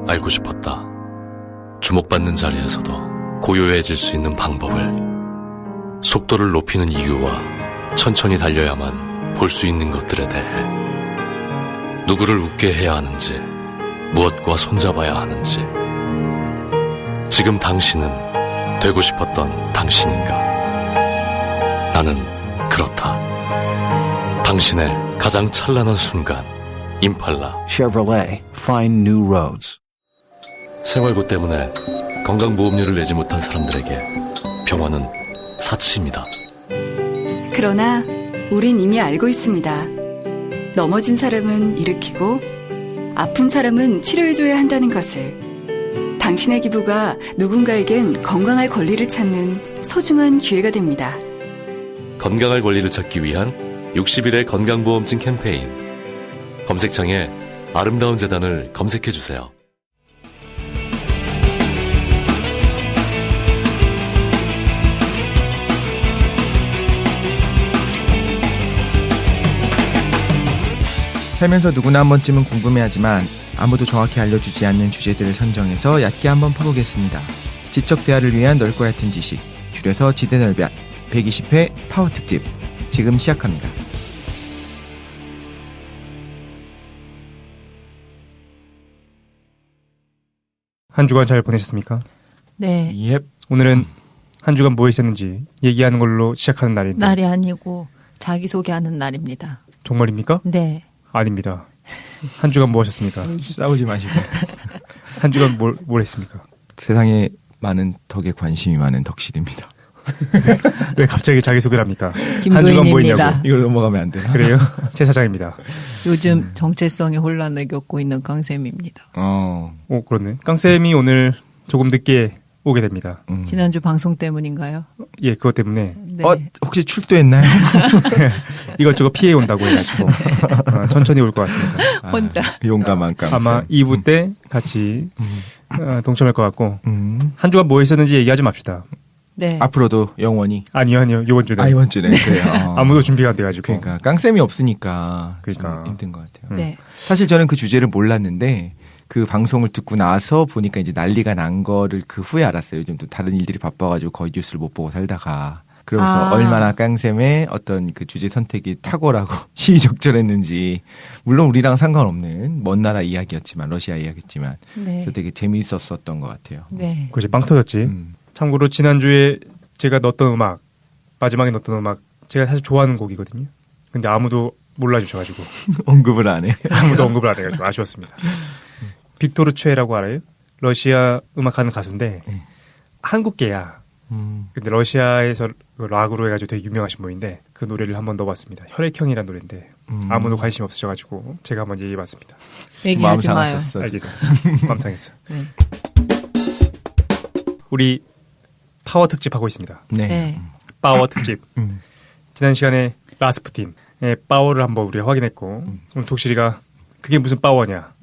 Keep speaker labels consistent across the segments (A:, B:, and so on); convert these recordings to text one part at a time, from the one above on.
A: 알고 싶었다. 주목받는 자리에서도 고요해질 수 있는 방법을, 속도를 높이는 이유와 천천히 달려야만 볼 수 있는 것들에 대해, 누구를 웃게 해야 하는지, 무엇과 손잡아야 하는지. 지금 당신은 되고 싶었던 당신인가? 나는 그렇다. 당신의 가장 찬란한 순간, 임팔라.
B: Chevrolet, find new roads.
A: 생활고 때문에 건강보험료를 내지 못한 사람들에게 병원은 사치입니다.
C: 그러나 우린 이미 알고 있습니다. 넘어진 사람은 일으키고 아픈 사람은 치료해줘야 한다는 것을. 당신의 기부가 누군가에겐 건강할 권리를 찾는 소중한 기회가 됩니다.
A: 건강할 권리를 찾기 위한 60일의 건강보험증 캠페인. 검색창에 아름다운 재단을 검색해주세요.
D: 살면서 누구나 한 번쯤은 궁금해하지만 아무도 정확히 알려주지 않는 주제들을 선정해서 얕게 한번 파보겠습니다. 지적 대화를 위한 넓고 얕은 지식, 줄여서 지대넓ят 120회 파워 특집, 지금 시작합니다.
E: 한 주간 잘 보내셨습니까?
F: 네.
D: 예.
E: 오늘은 한 주간 뭐 있었는지 얘기하는 걸로 시작하는 날인데.
F: 날이 아니고 자기소개하는 날입니다.
E: 정말입니까?
F: 네.
E: 아닙니다. 한 주간 뭐 하셨습니까?
D: 싸우지 마시고.
E: 한 주간 뭘 했습니까?
D: 세상에 많은 덕에 관심이 많은 덕실입니다.
E: 왜 갑자기 자기소개를 합니까?
F: 김도인입니다.
E: 한 주간 뭐 했냐고.
D: 이걸 넘어가면 안 되나?
E: 그래요? 최 사장입니다.
F: 요즘 정체성의 혼란을 겪고 있는 강쌤입니다.
E: 오, 그렇네. 깡쌤이 오늘 조금 늦게 오게 됩니다.
F: 지난주 방송 때문인가요?
E: 예, 그것 때문에.
F: 네.
D: 혹시 출두했나요?
E: 이것저것 피해 온다고 해가지고 천천히 올 것 같습니다.
F: 혼자.
D: 용감한 깡.
E: 아마 2부 때 같이 동참할 것 같고 한 주간 뭐 했었는지 얘기하지 맙시다.
F: 네.
D: 앞으로도 영원히.
E: 아니요. 이번 주는.
D: 이번 주네. 그래요.
E: 아무도 준비가 안 돼가지고.
D: 그러니까 깡쌤이 없으니까
E: 그러니까.
D: 좀 힘든 것 같아요.
F: 네.
D: 사실 저는 그 주제를 몰랐는데 그 방송을 듣고 나서 보니까 이제 난리가 난 거를 그 후에 알았어요. 요즘 또 다른 일들이 바빠가지고 거의 뉴스를 못 보고 살다가. 그러면서 얼마나 깡쌤의 어떤 그 주제 선택이 탁월하고 시의적절했는지. 물론 우리랑 상관없는 먼 나라 이야기였지만, 러시아 이야기였지만.
F: 네.
D: 그래서 되게 재미있었던 것 같아요.
F: 네.
E: 그것이 빵 터졌지. 참고로 지난주에 제가 넣었던 음악, 마지막에 넣었던 음악, 제가 사실 좋아하는 곡이거든요. 근데 아무도 몰라주셔가지고.
D: 언급을 안 해.
E: 아무도 언급을 안 해가지고 아쉬웠습니다. 빅토르 최라고 알아요? 러시아 음악하는 가수인데 한국계야. 근데 러시아에서 락으로 해가지고 되게 유명하신 분인데 그 노래를 한번 넣어봤습니다. 혈액형이라는 노래인데 아무도 관심 없으셔가지고 제가 한번 얘기해봤습니다.
F: 얘기하지 마요.
E: 알겠어. 마음 상했어.
F: 네.
E: 우리 파워 특집 하고 있습니다.
D: 네.
F: 네.
E: 파워 특집. 지난 시간에 라스푸틴의 파워를 한번 우리가 확인했고 오늘 독실이가 그게 무슨 파워냐.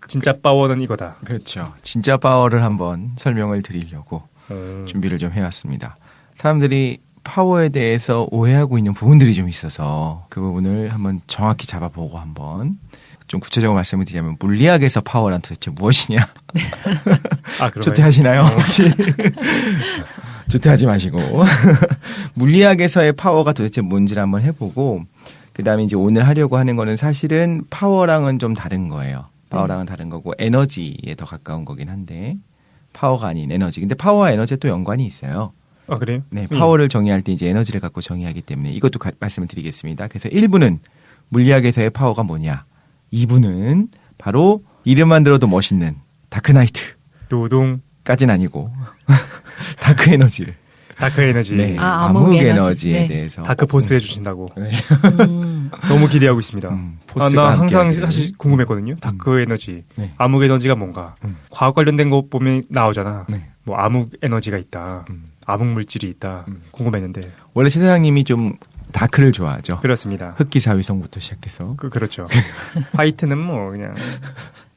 E: 진짜 파워는 이거다.
D: 그렇죠. 진짜 파워를 한번 설명을 드리려고 준비를 좀 해왔습니다. 사람들이 파워에 대해서 오해하고 있는 부분들이 좀 있어서 그 부분을 한번 정확히 잡아보고 한번 좀 구체적으로 말씀을 드리자면 물리학에서 파워란 도대체 무엇이냐. 조퇴하시나요 혹시? 조퇴하지 마시고 물리학에서의 파워가 도대체 뭔지를 한번 해보고 그 다음에 이제 오늘 하려고 하는 거는 사실은 파워랑은 좀 다른 거예요. 파워랑은 다른 거고 에너지에 더 가까운 거긴 한데 파워가 아닌 에너지. 근데 파워와 에너지에 또 연관이 있어요.
E: 아, 그래요?
D: 네, 파워를 정의할 때 이제 에너지를 갖고 정의하기 때문에 이것도 말씀을 드리겠습니다. 그래서 1부는 물리학에서의 파워가 뭐냐. 2부는 바로 이름만 들어도 멋있는 다크나이트.
E: 노동까지는
D: 아니고 다크 에너지를.
E: 다크 에너지.
D: 네, 암흑 에너지에
F: 네.
D: 대해서.
E: 다크 포스 해주신다고.
D: 네.
E: 너무 기대하고 있습니다.
D: 포스가
E: 나 항상
D: 함께하기를.
E: 사실 궁금했거든요. 다크 에너지.
D: 네.
E: 암흑 에너지가 뭔가. 과학 관련된 거 보면 나오잖아.
D: 네.
E: 뭐 암흑 에너지가 있다. 암흑 물질이 있다. 궁금했는데.
D: 원래 최 사장님이 좀 다크를 좋아하죠.
E: 그렇습니다.
D: 흑기사위성부터 시작해서.
E: 그렇죠. 화이트는 뭐 그냥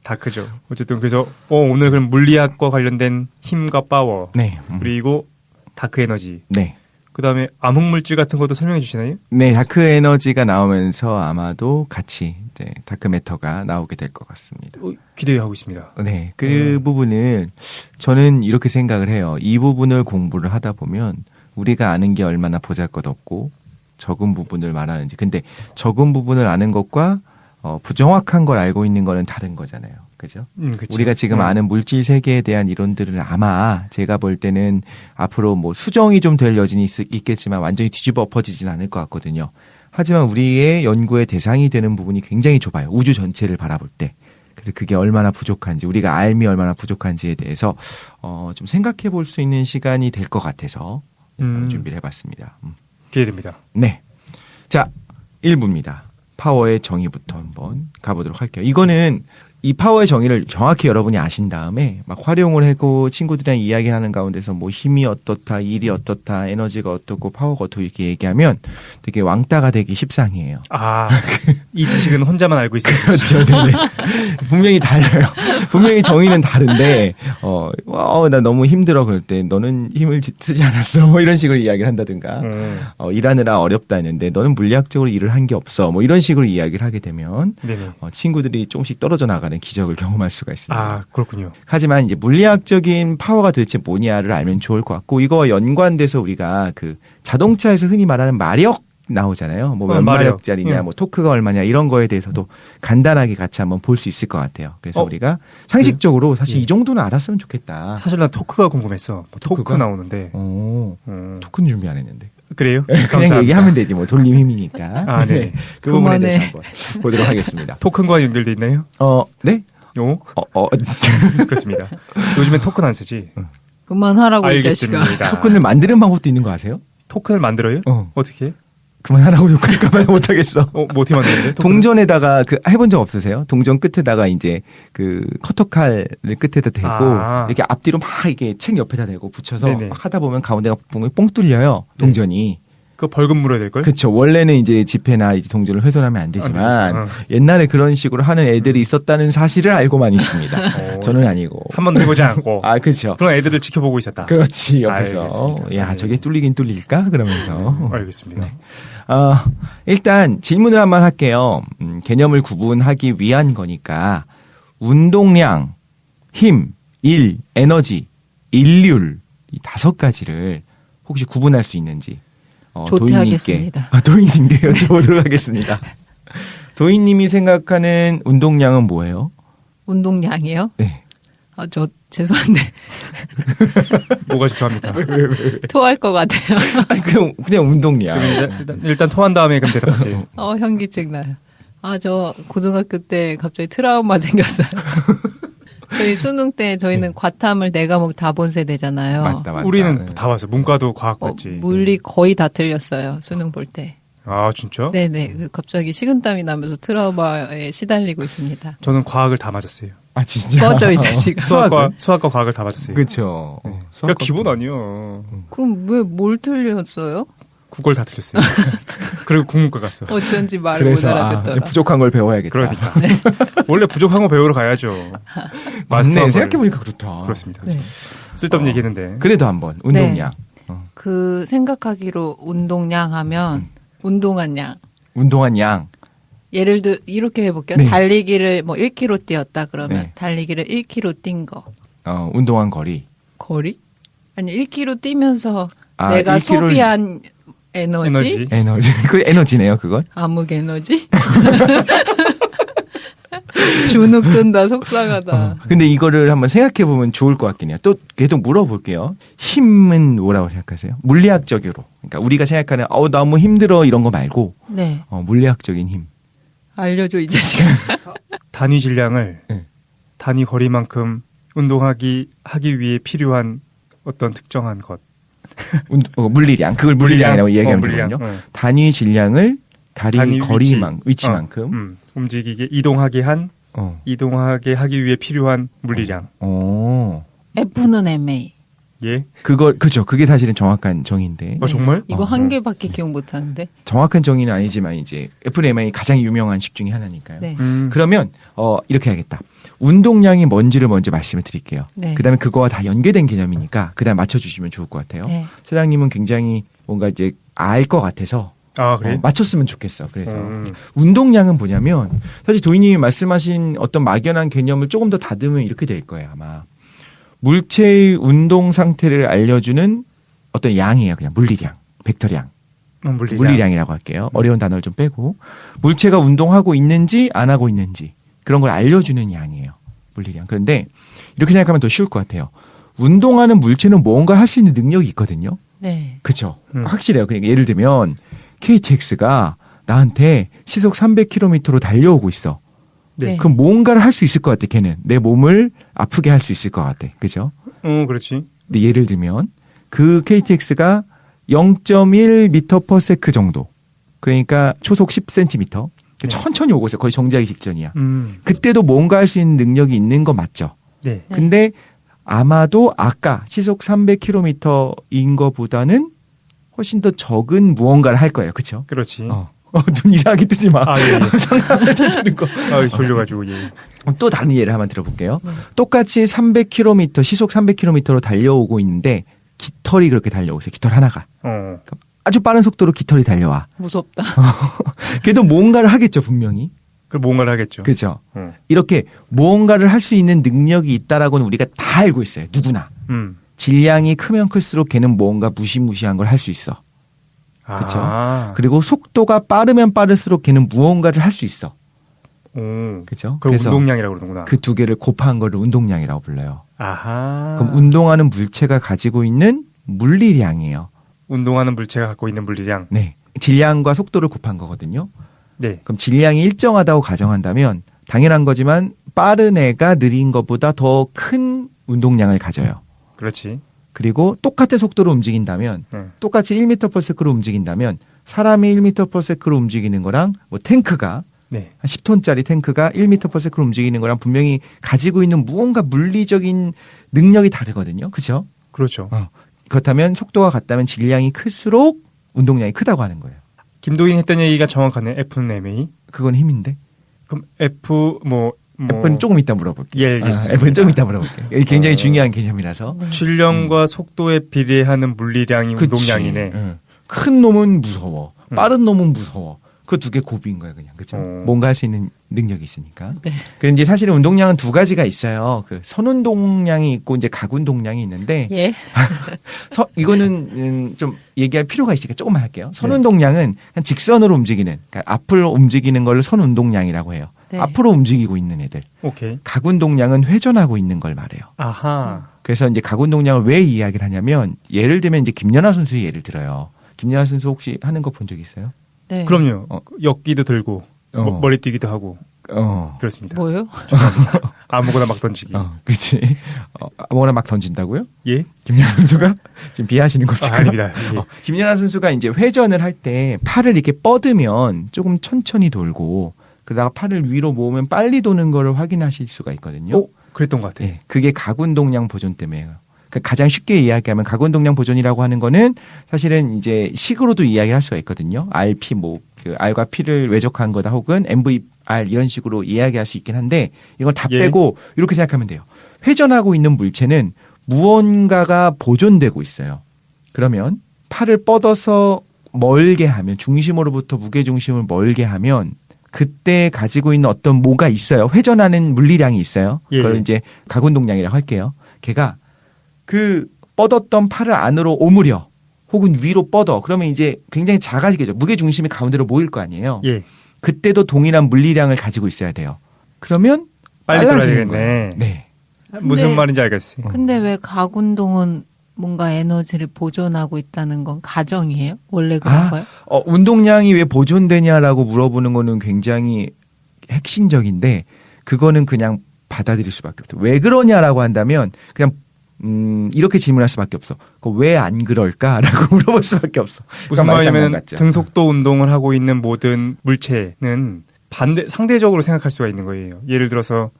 E: 다크죠. 어쨌든 그래서 오늘 그럼 물리학과 관련된 힘과 파워.
D: 네.
E: 그리고 다크 에너지.
D: 네.
E: 그다음에 암흑물질 같은 것도 설명해 주시나요?
D: 네, 다크 에너지가 나오면서 아마도 같이 이제 다크 매터가 나오게 될 것 같습니다.
E: 기대하고 있습니다.
D: 네, 그 부분을 저는 이렇게 생각을 해요. 이 부분을 공부를 하다 보면 우리가 아는 게 얼마나 보잘것없고 적은 부분을 말하는지. 근데 적은 부분을 아는 것과 부정확한 걸 알고 있는 거는 다른 거잖아요. 그죠?
E: 그쵸.
D: 우리가 지금 아는 물질 세계에 대한 이론들을 아마 제가 볼 때는 앞으로 뭐 수정이 좀 될 여진이 있겠지만 완전히 뒤집어 엎어지진 않을 것 같거든요. 하지만 우리의 연구의 대상이 되는 부분이 굉장히 좁아요. 우주 전체를 바라볼 때. 그래서 그게 얼마나 부족한지, 우리가 알미 얼마나 부족한지에 대해서 좀 생각해 볼 수 있는 시간이 될 것 같아서 준비를 해봤습니다.
E: 기대됩니다.
D: 네. 자, 1부입니다. 파워의 정의부터 한번 가보도록 할게요. 이거는 이 파워의 정의를 정확히 여러분이 아신 다음에 막 활용을 하고 친구들이랑 이야기하는 가운데서 뭐 힘이 어떻다, 일이 어떻다, 에너지가 어떻고 파워가 어떻고 이렇게 얘기하면 되게 왕따가 되기 십상이에요.
E: 아, 이 지식은 혼자만 알고 있어요.
D: 그렇죠. 네네. 분명히 달라요. 분명히 정의는 다른데, 나 너무 힘들어 그럴 때 너는 힘을 쓰지 않았어. 뭐 이런 식으로 이야기를 한다든가, 일하느라 어렵다 했는데 너는 물리학적으로 일을 한 게 없어. 뭐 이런 식으로 이야기를 하게 되면, 친구들이 조금씩 떨어져 나가는 기적을 경험할 수가 있습니다.
E: 아, 그렇군요.
D: 하지만 이제 물리학적인 파워가 도대체 뭐냐를 알면 좋을 것 같고, 이거와 연관돼서 우리가 그 자동차에서 흔히 말하는 마력 나오잖아요. 뭐 몇 마력짜리냐, 뭐 토크가 얼마냐 이런 거에 대해서도 간단하게 같이 한번 볼 수 있을 것 같아요. 그래서 우리가 상식적으로 사실 이 정도는 알았으면 좋겠다.
E: 사실 난 토크가 궁금했어. 뭐 토크 나오는데.
D: 토크는 준비 안 했는데.
E: 그래요?
D: 그냥
E: 감사합니다.
D: 얘기하면 되지 뭐 돌림 힘이니까.
E: 아, 네.
D: 그 부분에 대해서 한번 보도록 하겠습니다.
E: 토큰과 연결돼 있나요?
D: 네?
E: 그렇습니다. 요즘엔 토큰 안 쓰지.
F: 그만하라고 이 자식아.
E: 알겠습니다.
D: 토큰을 만드는 방법도 있는 거 아세요?
E: 토큰을 만들어요? 어떻게?
D: 그만하라고 욕할까봐 못하겠어.
E: 뭐 어떻게 만드는데?
D: 동전에다가 해본 적 없으세요? 동전 끝에다가 이제 그 커터칼을 끝에다 대고 이렇게 앞뒤로 막 이게 책 옆에다 대고 붙여서 막 하다 보면 가운데가 뽕 뚫려요. 동전이.
E: 그거 벌금 물어야 될걸?
D: 그렇죠. 원래는 이제 지폐나 이제 동전을 훼손하면 안 되지만 옛날에 그런 식으로 하는 애들이 있었다는 사실을 알고만 있습니다. 저는 아니고.
E: 한 번도 해보지 않고.
D: 아, 그렇죠.
E: 그런 애들을 지켜보고 있었다.
D: 그렇지. 옆에서.
E: 알겠습니다.
D: 야, 저게 뚫리긴 뚫릴까? 그러면서.
E: 알겠습니다.
D: 네. 일단 질문을 한번 할게요. 개념을 구분하기 위한 거니까 운동량, 힘, 일, 에너지, 일률 이 5가지를 혹시 구분할 수 있는지
F: 조퇴하겠습니다.
D: 도희님께 여쭤보도록 하겠습니다. 도희님이 생각하는 운동량은 뭐예요?
F: 운동량이요?
D: 네.
F: 저 죄송한데
E: 뭐가 죄송합니까?
F: 토할 것 같아요.
D: 아니, 그냥 운동량.
E: 일단 토한 다음에 그럼 대답하세요.
F: 현기증 나요. 저 고등학교 때 갑자기 트라우마 생겼어요. 저희 수능 때 저희는 과탐을 4과목 다 본 세대잖아요.
D: 맞다.
E: 우리는 다 봤어. 문과도 과학 봤지.
F: 물리 거의 다 틀렸어요. 수능 볼 때.
E: 아, 진짜?
F: 네네. 갑자기 식은땀이 나면서 트라우마에 시달리고 있습니다.
E: 저는 과학을 다 맞았어요.
D: 아, 진짜?
F: 꺼져 이제 지금.
E: 수학과 과학을 다 맞았어요.
D: 그렇죠.
E: 야, 기본 아니요.
F: 그럼 왜 뭘 틀렸어요?
E: 국어를 다 틀렸어요. 그리고 국문과 갔어.
F: 어쩐지 말을 못 알아듣더라.
D: 부족한 걸 배워야겠다.
E: 그러니까. 원래 부족한 거 배우러 가야죠.
D: 맞네. 생각해보니까 그렇다.
E: 그렇습니다. 네. 쓸데없는 얘기했는데.
D: 그래도 한번 운동량.
F: 네. 그 생각하기로 운동량 하면 운동한 양.
D: 운동한 양.
F: 예를 들어 이렇게 해볼게요.
D: 네.
F: 달리기를 뭐 1km 뛰었다 그러면 달리기를 1km 뛴 거.
D: 운동한 거리.
F: 거리? 아니 1km 뛰면서 내가 1km 소비한 에너지?
D: 그 에너지네요, 그건?
F: 암흑 에너지? 주눅 든다, 속상하다.
D: 근데 이거를 한번 생각해 보면 좋을 것 같긴 해요. 또 계속 물어볼게요. 힘은 뭐라고 생각하세요? 물리학적으로. 그러니까 우리가 생각하는 너무 힘들어 이런 거 말고 물리학적인 힘.
F: 알려줘 이제 지금.
E: 단위 질량을 단위 거리만큼 운동하기 위해 필요한 어떤 특정한 것.
D: 물리량. 그걸 물리량이라고 얘기하는 거거든요. 단위 질량을 단위 위치만큼
E: 움직이게 이동하게 하기 위해 필요한 물리량.
F: F는 MA.
E: 예.
D: 그죠. 그게 사실은 정확한 정의인데.
E: 정말?
F: 이거 한 개밖에 기억 못 하는데.
D: 정확한 정의는 아니지만 이제 FMA 가장 유명한 식 중에 하나니까요.
F: 네.
D: 그러면 이렇게 해야겠다. 운동량이 뭔지를 먼저 말씀을 드릴게요.
F: 네.
D: 그다음에 그거와 다 연계된 개념이니까 그다음 맞춰주시면 좋을 것 같아요.
F: 네.
D: 사장님은 굉장히 뭔가 이제 알 것 같아서
E: 아, 그래?
D: 맞췄으면 좋겠어. 그래서 운동량은 뭐냐면 사실 도희님이 말씀하신 어떤 막연한 개념을 조금 더 다듬으면 이렇게 될 거예요. 아마 물체의 운동 상태를 알려주는 어떤 양이에요. 그냥 물리량, 벡터량. 물리량이라고 할게요. 어려운 단어를 좀 빼고 물체가 운동하고 있는지 안 하고 있는지 그런 걸 알려주는 양이에요. 물리량. 그런데 이렇게 생각하면 더 쉬울 것 같아요. 운동하는 물체는 뭔가 할 수 있는 능력이 있거든요.
F: 네.
D: 그렇죠. 확실해요. 그러니까 예를 들면 KTX가 나한테 시속 300km로 달려오고 있어.
F: 네.
D: 그럼 뭔가를 할 수 있을 것 같아. 걔는 내 몸을 아프게 할 수 있을 것 같아. 그죠?
E: 그렇지.
D: 근데 예를 들면 그 KTX가 0.1m/s 정도. 그러니까 초속 10cm.
E: 네.
D: 천천히 오고 있어. 거의 정지하기 직전이야. 그때도 뭔가 할 수 있는 능력이 있는 거 맞죠?
E: 네.
D: 근데 아마도 아까 시속 300km인 거보다는 훨씬 더 적은 무언가를 할 거예요. 그렇죠?
E: 그렇지.
D: 눈 이상하게 뜨지 마.
E: 아, 예.
D: 상상을 드는 거.
E: 졸려가지고, 예.
D: 또 다른 예를 한번 들어볼게요. 똑같이 300km, 시속 300km로 달려오고 있는데 깃털이 그렇게 달려오고 있어요. 깃털 하나가. 아주 빠른 속도로 깃털이 달려와.
F: 무섭다.
D: 걔도 뭔가를 하겠죠, 분명히.
E: 그 뭔가를 하겠죠.
D: 그죠? 이렇게 무언가를 할 수 있는 능력이 있다라고는 우리가 다 알고 있어요. 누구나. 질량이 크면 클수록 걔는 뭔가 무시무시한 걸 할 수 있어. 그렇죠? 그리고 속도가 빠르면 빠를수록 걔는 무언가를 할 수 있어. 그렇죠?
E: 그걸 운동량이라고 그러는구나.
D: 그 두 개를 곱한 거를 운동량이라고 불러요.
E: 아하.
D: 그럼 운동하는 물체가 가지고 있는 물리량이에요.
E: 운동하는 물체가 갖고 있는 물리량.
D: 네. 질량과 속도를 곱한 거거든요.
E: 네.
D: 그럼 질량이 일정하다고 가정한다면 당연한 거지만 빠른 애가 느린 것보다 더 큰 운동량을 가져요.
E: 그렇지.
D: 그리고 똑같은 속도로 움직인다면 똑같이 1m/s로 움직인다면 사람이 1m/s로 움직이는 거랑 뭐 탱크가
E: 네.
D: 한 10톤짜리 탱크가 1m/s로 움직이는 거랑 분명히 가지고 있는 무언가 물리적인 능력이 다르거든요. 그렇죠?
E: 그렇죠.
D: 그렇다면 속도가 같다면 질량이 클수록 운동량이 크다고 하는 거예요.
E: 김도인 했던 얘기가 정확하네. F는 MA.
D: 그건 힘인데.
E: 그럼 F
D: F는 조금 이따 물어볼게요.
E: 예, 알겠습니다.
D: F는 조금 이따 물어볼게요. 이게 굉장히 중요한 개념이라서.
E: 질량과 속도에 비례하는 물리량이 운동량이네.
D: 큰 놈은 무서워. 빠른 놈은 무서워. 그 두 개 고비인 거예요, 그냥. 그죠? 뭔가 할 수 있는 능력이 있으니까.
F: 네.
D: 그런데 이제 사실은 운동량은 두 가지가 있어요. 그 선운동량이 있고 이제 각운동량이 있는데.
F: 예.
D: 이거는 좀 얘기할 필요가 있으니까 조금만 할게요. 선운동량은 그냥 직선으로 움직이는, 그러니까 앞으로 움직이는 걸 선운동량이라고 해요.
F: 네.
D: 앞으로 움직이고 있는 애들.
E: 오케이.
D: 각운동량은 회전하고 있는 걸 말해요.
E: 아하.
D: 그래서 이제 각운동량을 왜 이야기를 하냐면 예를 들면 이제 김연아 선수의 예를 들어요. 김연아 선수 혹시 하는 거 본 적 있어요?
F: 네.
E: 그럼요. 역기도 들고 머리뛰기도 하고 그렇습니다.
F: 뭐요?
E: 죄송합니다. 아무거나 막 던지기.
D: 그렇지. 아무거나 막 던진다고요?
E: 예?
D: 김연아 선수가 지금 비하하시는 겁니까?
E: 아닙니다. 예.
D: 김연아 선수가 이제 회전을 할 때 팔을 이렇게 뻗으면 조금 천천히 돌고 그러다가 팔을 위로 모으면 빨리 도는 거를 확인하실 수가 있거든요.
E: 그랬던 것 같아요.
D: 네, 그게 각운동량 보존 때문에요. 그러니까 가장 쉽게 이야기하면 각운동량 보존이라고 하는 거는 사실은 이제 식으로도 이야기할 수가 있거든요. RP 그 R과 P를 외적한 거다 혹은 MVR 이런 식으로 이야기할 수 있긴 한데 이걸 다 빼고 이렇게 생각하면 돼요. 회전하고 있는 물체는 무언가가 보존되고 있어요. 그러면 팔을 뻗어서 멀게 하면 중심으로부터 무게 중심을 멀게 하면 그때 가지고 있는 어떤 뭐가 있어요. 회전하는 물리량이 있어요. 그걸 이제 각운동량이라고 할게요. 걔가 그 뻗었던 팔을 안으로 오므려 혹은 위로 뻗어. 그러면 이제 굉장히 작아지겠죠. 무게 중심이 가운데로 모일 거 아니에요.
E: 예.
D: 그때도 동일한 물리량을 가지고 있어야 돼요. 그러면
E: 빨리
D: 빨라지는
E: 돌아야
D: 거예요.
E: 되겠네.
D: 네.
E: 무슨 말인지 알겠어요.
F: 근데 왜 각운동은 뭔가 에너지를 보존하고 있다는 건 가정이에요? 원래 그런 거예요?
D: 운동량이 왜 보존되냐라고 물어보는 거는 굉장히 핵심적인데 그거는 그냥 받아들일 수밖에 없어요. 왜 그러냐라고 한다면 그냥 이렇게 질문할 수밖에 없어. 왜 안 그럴까라고 물어볼 수밖에 없어.
E: 무슨 말이냐면 등속도 운동을 하고 있는 모든 물체는 상대적으로 생각할 수가 있는 거예요. 예를 들어서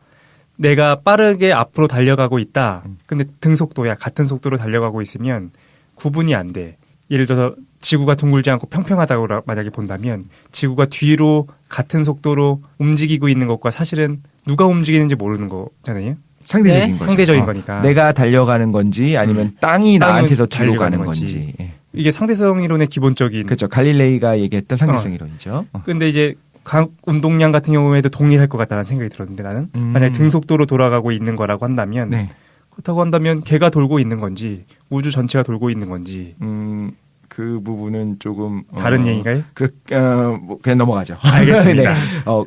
E: 내가 빠르게 앞으로 달려가고 있다. 근데 등속도야 같은 속도로 달려가고 있으면 구분이 안 돼. 예를 들어서 지구가 둥글지 않고 평평하다고 만약에 본다면 지구가 뒤로 같은 속도로 움직이고 있는 것과 사실은 누가 움직이는지 모르는 거잖아요.
D: 상대적인
F: 네.
D: 거죠.
E: 상대적인 거니까.
D: 내가 달려가는 건지 아니면 땅이 나한테서 뒤로
E: 달려가는
D: 가는
E: 건지.
D: 건지. 예.
E: 이게 상대성 이론의 기본적인.
D: 그렇죠. 갈릴레이가 얘기했던 상대성 이론이죠.
E: 근데 이제 각 운동량 같은 경우에도 동일할 것 같다는 생각이 들었는데 나는 만약에 등속도로 돌아가고 있는 거라고 한다면
D: 네.
E: 그렇다고 한다면 걔가 돌고 있는 건지 우주 전체가 돌고 있는 건지
D: 그 부분은 조금
E: 다른 얘기인가요?
D: 뭐 그냥 넘어가죠.
E: 알겠습니다.
D: 네.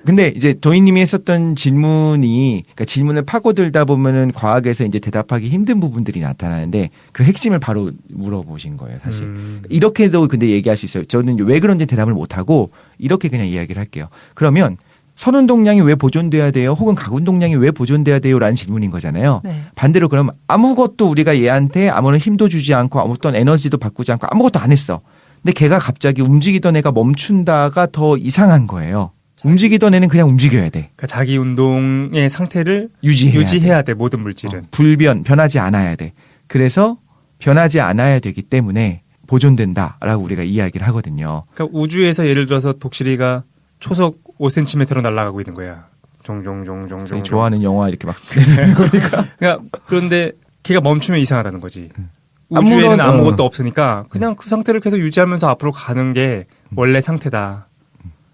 D: 근데 이제 도희님이 했었던 질문이 그러니까 질문을 파고들다 보면은 과학에서 이제 대답하기 힘든 부분들이 나타나는데 그 핵심을 바로 물어보신 거예요, 사실. 이렇게도 근데 얘기할 수 있어요. 저는 왜 그런지 대답을 못 하고 이렇게 그냥 이야기를 할게요. 그러면 선운동량이 왜 보존돼야 돼요? 혹은 각운동량이 왜 보존돼야 돼요? 라는 질문인 거잖아요.
F: 네.
D: 반대로 그럼 아무것도 우리가 얘한테 아무런 힘도 주지 않고 어떤 에너지도 바꾸지 않고 아무것도 안 했어. 근데 걔가 갑자기 움직이던 애가 멈춘다가 더 이상한 거예요. 움직이던 애는 그냥 움직여야 돼.
E: 그러니까 자기 운동의 상태를
D: 유지해야
E: 돼, 모든 물질은.
D: 변하지 않아야 돼. 그래서 변하지 않아야 되기 때문에 보존된다라고 우리가 이야기를 하거든요.
E: 그러니까 우주에서 예를 들어서 독실이가 초속 5cm로 날아가고 있는 거야. 종종종종종.
D: 저희 좋아하는 영화 이렇게 막 되는 거니까.
E: 그러니까 그런데 걔가 멈추면 이상하다는 거지. 우주에는 아무것도 없으니까 그냥 그 상태를 계속 유지하면서 앞으로 가는 게 원래 상태다.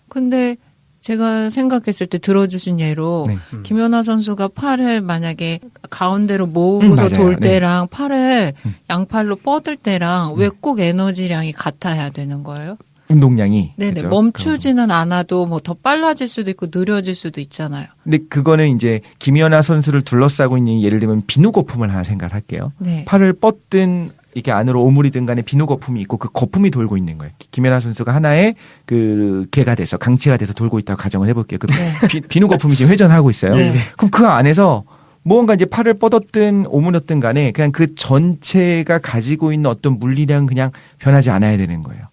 F: 근데 제가 생각했을 때 들어주신 예로
D: 네.
F: 김연아 선수가 팔을 만약에 가운데로 모으고서
D: 맞아요.
F: 돌
D: 네.
F: 때랑 팔을 양팔로 뻗을 때랑 왜 꼭 에너지량이 같아야 되는 거예요?
D: 운동량이.
F: 네네.
D: 그죠?
F: 멈추지는 않아도 뭐 더 빨라질 수도 있고 느려질 수도 있잖아요.
D: 근데 그거는 이제 김연아 선수를 둘러싸고 있는 예를 들면 비누 거품을 하나 생각을 할게요.
F: 네.
D: 팔을 뻗든 이게 안으로 오므리든 간에 비누 거품이 있고 그 거품이 돌고 있는 거예요. 김연아 선수가 하나의 그 개가 돼서 강체가 돼서 돌고 있다고 가정을 해볼게요. 그 비누 거품이 지금 회전하고 있어요.
F: 네.
D: 그럼 그 안에서 무언가 이제 팔을 뻗었든 오므렸든 간에 그냥 그 전체가 가지고 있는 어떤 물리량은 그냥 변하지 않아야 되는 거예요.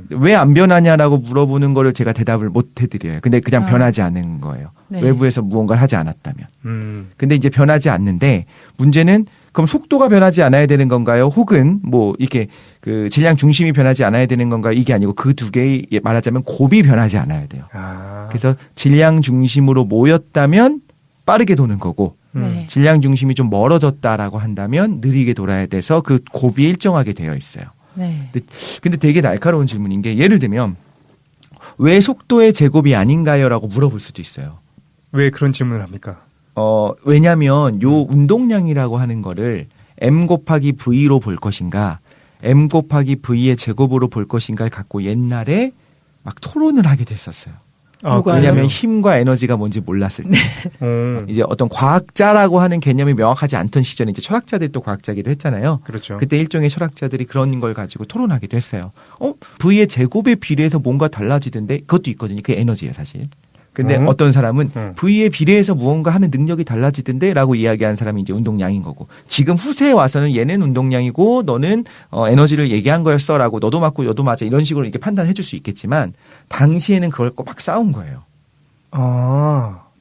D: 왜 안 변하냐라고 물어보는 거를 제가 대답을 못 해드려요. 근데 그냥 변하지 않는 거예요.
F: 네.
D: 외부에서 무언가를 하지 않았다면. 근데 이제 변하지 않는데 문제는 그럼 속도가 변하지 않아야 되는 건가요? 혹은 뭐 이렇게 그 질량 중심이 변하지 않아야 되는 건가요? 이게 아니고 그 두 개의 말하자면 곱이 변하지 않아야 돼요. 그래서 질량 중심으로 모였다면 빠르게 도는 거고
F: 네.
D: 질량 중심이 좀 멀어졌다라고 한다면 느리게 돌아야 돼서 그 곱이 일정하게 되어 있어요.
F: 네.
D: 근데 되게 날카로운 질문인 게 예를 들면 왜 속도의 제곱이 아닌가요? 라고 물어볼 수도 있어요.
E: 왜 그런 질문을 합니까?
D: 왜냐하면 요 운동량이라고 하는 거를 m 곱하기 v로 볼 것인가 m 곱하기 v의 제곱으로 볼 것인가를 갖고 옛날에 막 토론을 하게 됐었어요.
F: 누가요?
D: 왜냐하면 힘과 에너지가 뭔지 몰랐을 때. 이제 어떤 과학자라고 하는 개념이 명확하지 않던 시절에 이제 철학자들이 또 과학자기도 했잖아요.
E: 그렇죠.
D: 그때 일종의 철학자들이 그런 걸 가지고 토론하기도 했어요. V의 제곱에 비례해서 뭔가 달라지던데 그것도 있거든요. 그게 에너지예요, 사실. 근데 어떤 사람은 V에 비례해서 무언가 하는 능력이 달라지던데 라고 이야기하는 사람이 이제 운동량인 거고 지금 후세에 와서는 얘는 운동량이고 너는 에너지를 얘기한 거였어 라고 너도 맞고 너도 맞아 이런 식으로 이렇게 판단해 줄 수 있겠지만 당시에는 그걸 꼭 막 싸운 거예요.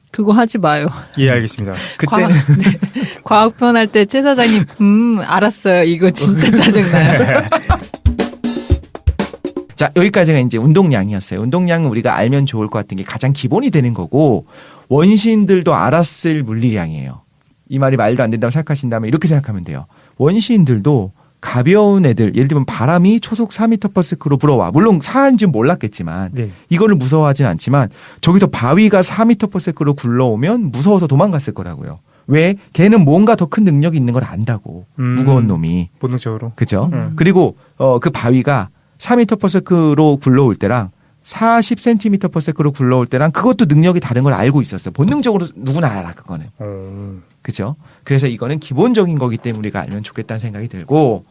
F: 그거 하지 마요.
E: 예, 알겠습니다.
D: 그때는
F: 과학편 할 때 최 사장님 알았어요. 이거 진짜 짜증나요.
D: 자, 여기까지가 이제 운동량이었어요. 운동량은 우리가 알면 좋을 것 같은 게 가장 기본이 되는 거고 원시인들도 알았을 물리량이에요. 이 말이 말도 안 된다고 생각하신다면 이렇게 생각하면 돼요. 원시인들도 가벼운 애들, 예를 들면 바람이 초속 4m/s로 불어와. 물론 사한지 몰랐겠지만
E: 네.
D: 이거를 무서워하진 않지만 저기서 바위가 4m/s로 굴러오면 무서워서 도망갔을 거라고요. 왜? 걔는 뭔가 더 큰 능력이 있는 걸 안다고. 무거운 놈이.
E: 본능적으로.
D: 그죠? 그리고 그 바위가 4m/s로 굴러올 때랑 40cm/s로 굴러올 때랑 그것도 능력이 다른 걸 알고 있었어요. 본능적으로 누구나 알아, 그거는. 그죠? 그래서 이거는 기본적인 거기 때문에 우리가 알면 좋겠다는 생각이 들고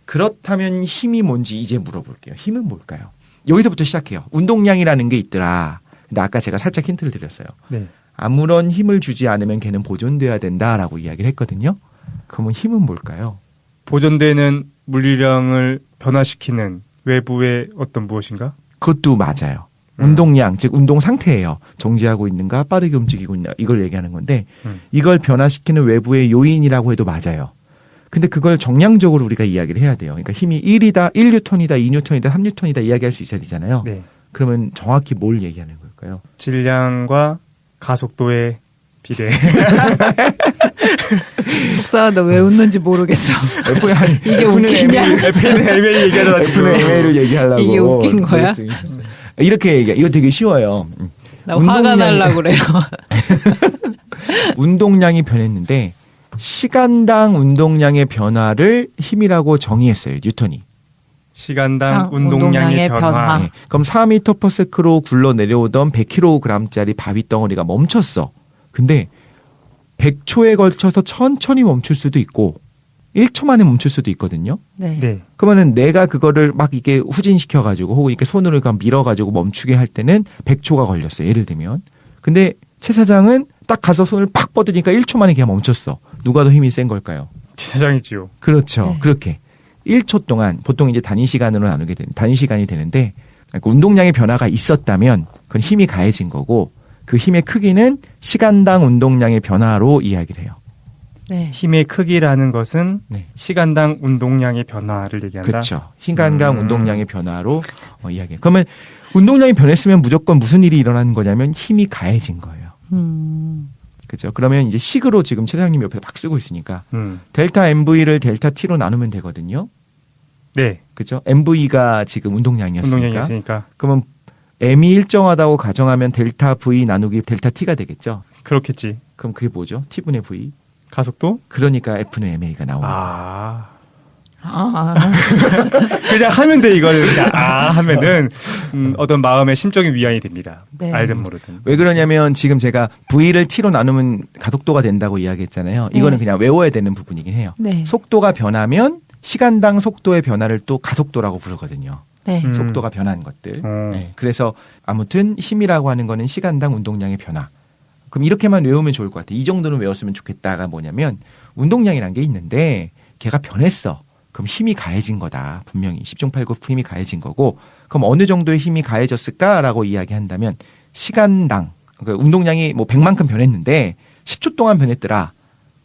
D: 그렇다면 힘이 뭔지 이제 물어볼게요. 힘은 뭘까요? 여기서부터 시작해요. 운동량이라는 게 있더라. 근데 아까 제가 살짝 힌트를 드렸어요.
E: 네.
D: 아무런 힘을 주지 않으면 걔는 보존돼야 된다라고 이야기를 했거든요. 그러면 힘은 뭘까요?
E: 보존되는 물리량을 변화시키는 외부의 어떤 무엇인가?
D: 그것도 맞아요. 운동량, 즉 운동 상태예요. 정지하고 있는가 빠르게 움직이고 있나 이걸 얘기하는 건데 이걸 변화시키는 외부의 요인이라고 해도 맞아요. 근데 그걸 정량적으로 우리가 이야기를 해야 돼요. 그러니까 힘이 1이다, 1뉴턴이다, 2뉴턴이다, 3뉴턴이다 이야기할 수 있어야 되잖아요.
E: 네.
D: 그러면 정확히 뭘 얘기하는 걸까요?
E: 질량과 가속도의 비례.
F: 속상하다. 왜 웃는지 모르겠어. 이게 웃기냐?
E: FNMA 얘기하다가
D: FNMA를 얘기하려고.
F: 이게 웃긴 거야?
D: 이렇게 얘기해. 이거 되게 쉬워요.
F: 나 화가 날라 그래요.
D: 운동량이 변했는데 시간당 운동량의 변화를 힘이라고 정의했어요. 뉴턴이.
E: 시간당 운동량의 변화.
D: 네. 그럼 4m/s로 굴러 내려오던 100kg짜리 바위 덩어리가 멈췄어. 근데 100초에 걸쳐서 천천히 멈출 수도 있고 1초 만에 멈출 수도 있거든요.
F: 네.
E: 네.
D: 그러면은 내가 그거를 막 이게 후진시켜가지고 혹은 이렇게 손으로 밀어가지고 멈추게 할 때는 100초가 걸렸어요. 예를 들면. 근데 최 사장은 딱 가서 손을 팍 뻗으니까 1초 만에 그냥 멈췄어. 누가 더 힘이 센 걸까요?
E: 지사장이지요.
D: 그렇죠.
F: 네.
D: 그렇게 1초 동안 보통 이제 단위 시간으로 나누게 되는 단위 시간이 되는데 그러니까 운동량의 변화가 있었다면 그건 힘이 가해진 거고 그 힘의 크기는 시간당 운동량의 변화로 이야기를 해요.
F: 네.
E: 힘의 크기라는 것은
D: 네.
E: 시간당 운동량의 변화를 얘기한다.
D: 그렇죠. 시간당 운동량의 변화로 이야기해요. 그러면 운동량이 변했으면 무조건 무슨 일이 일어나는 거냐면 힘이 가해진 거예요. 그렇죠. 그러면 이제 식으로 지금 최 사장님 옆에 막 쓰고 있으니까 델타 MV를 델타 T로 나누면 되거든요.
E: 네.
D: 그렇죠. MV가 지금 운동량이었으니까.
E: 운동량이었으니까.
D: 그러면 M이 일정하다고 가정하면 델타 V 나누기 델타 T가 되겠죠.
E: 그렇겠지.
D: 그럼 그게 뭐죠? T분의 V.
E: 가속도?
D: 그러니까 F는 MA가 나옵니다.
E: 그냥 하면 돼, 이거는. 그냥 하면은, 어떤 마음의 심적인 위안이 됩니다.
F: 네.
E: 알든 모르든.
D: 왜 그러냐면 지금 제가 V를 T로 나누면 가속도가 된다고 이야기했잖아요. 이거는
F: 네.
D: 그냥 외워야 되는 부분이긴 해요.
F: 네.
D: 속도가 변하면 시간당 속도의 변화를 또 가속도라고 부르거든요.
F: 네.
D: 속도가 변한 것들. 네. 그래서 아무튼 힘이라고 하는 거는 시간당 운동량의 변화. 그럼 이렇게만 외우면 좋을 것 같아요. 이 정도는 외웠으면 좋겠다가 뭐냐면 운동량이란 게 있는데 걔가 변했어. 그럼 힘이 가해진 거다. 분명히 10중 8구 힘이 가해진 거고 그럼 어느 정도의 힘이 가해졌을까라고 이야기한다면 시간당 그러니까 운동량이 뭐 100만큼 변했는데 10초 동안 변했더라.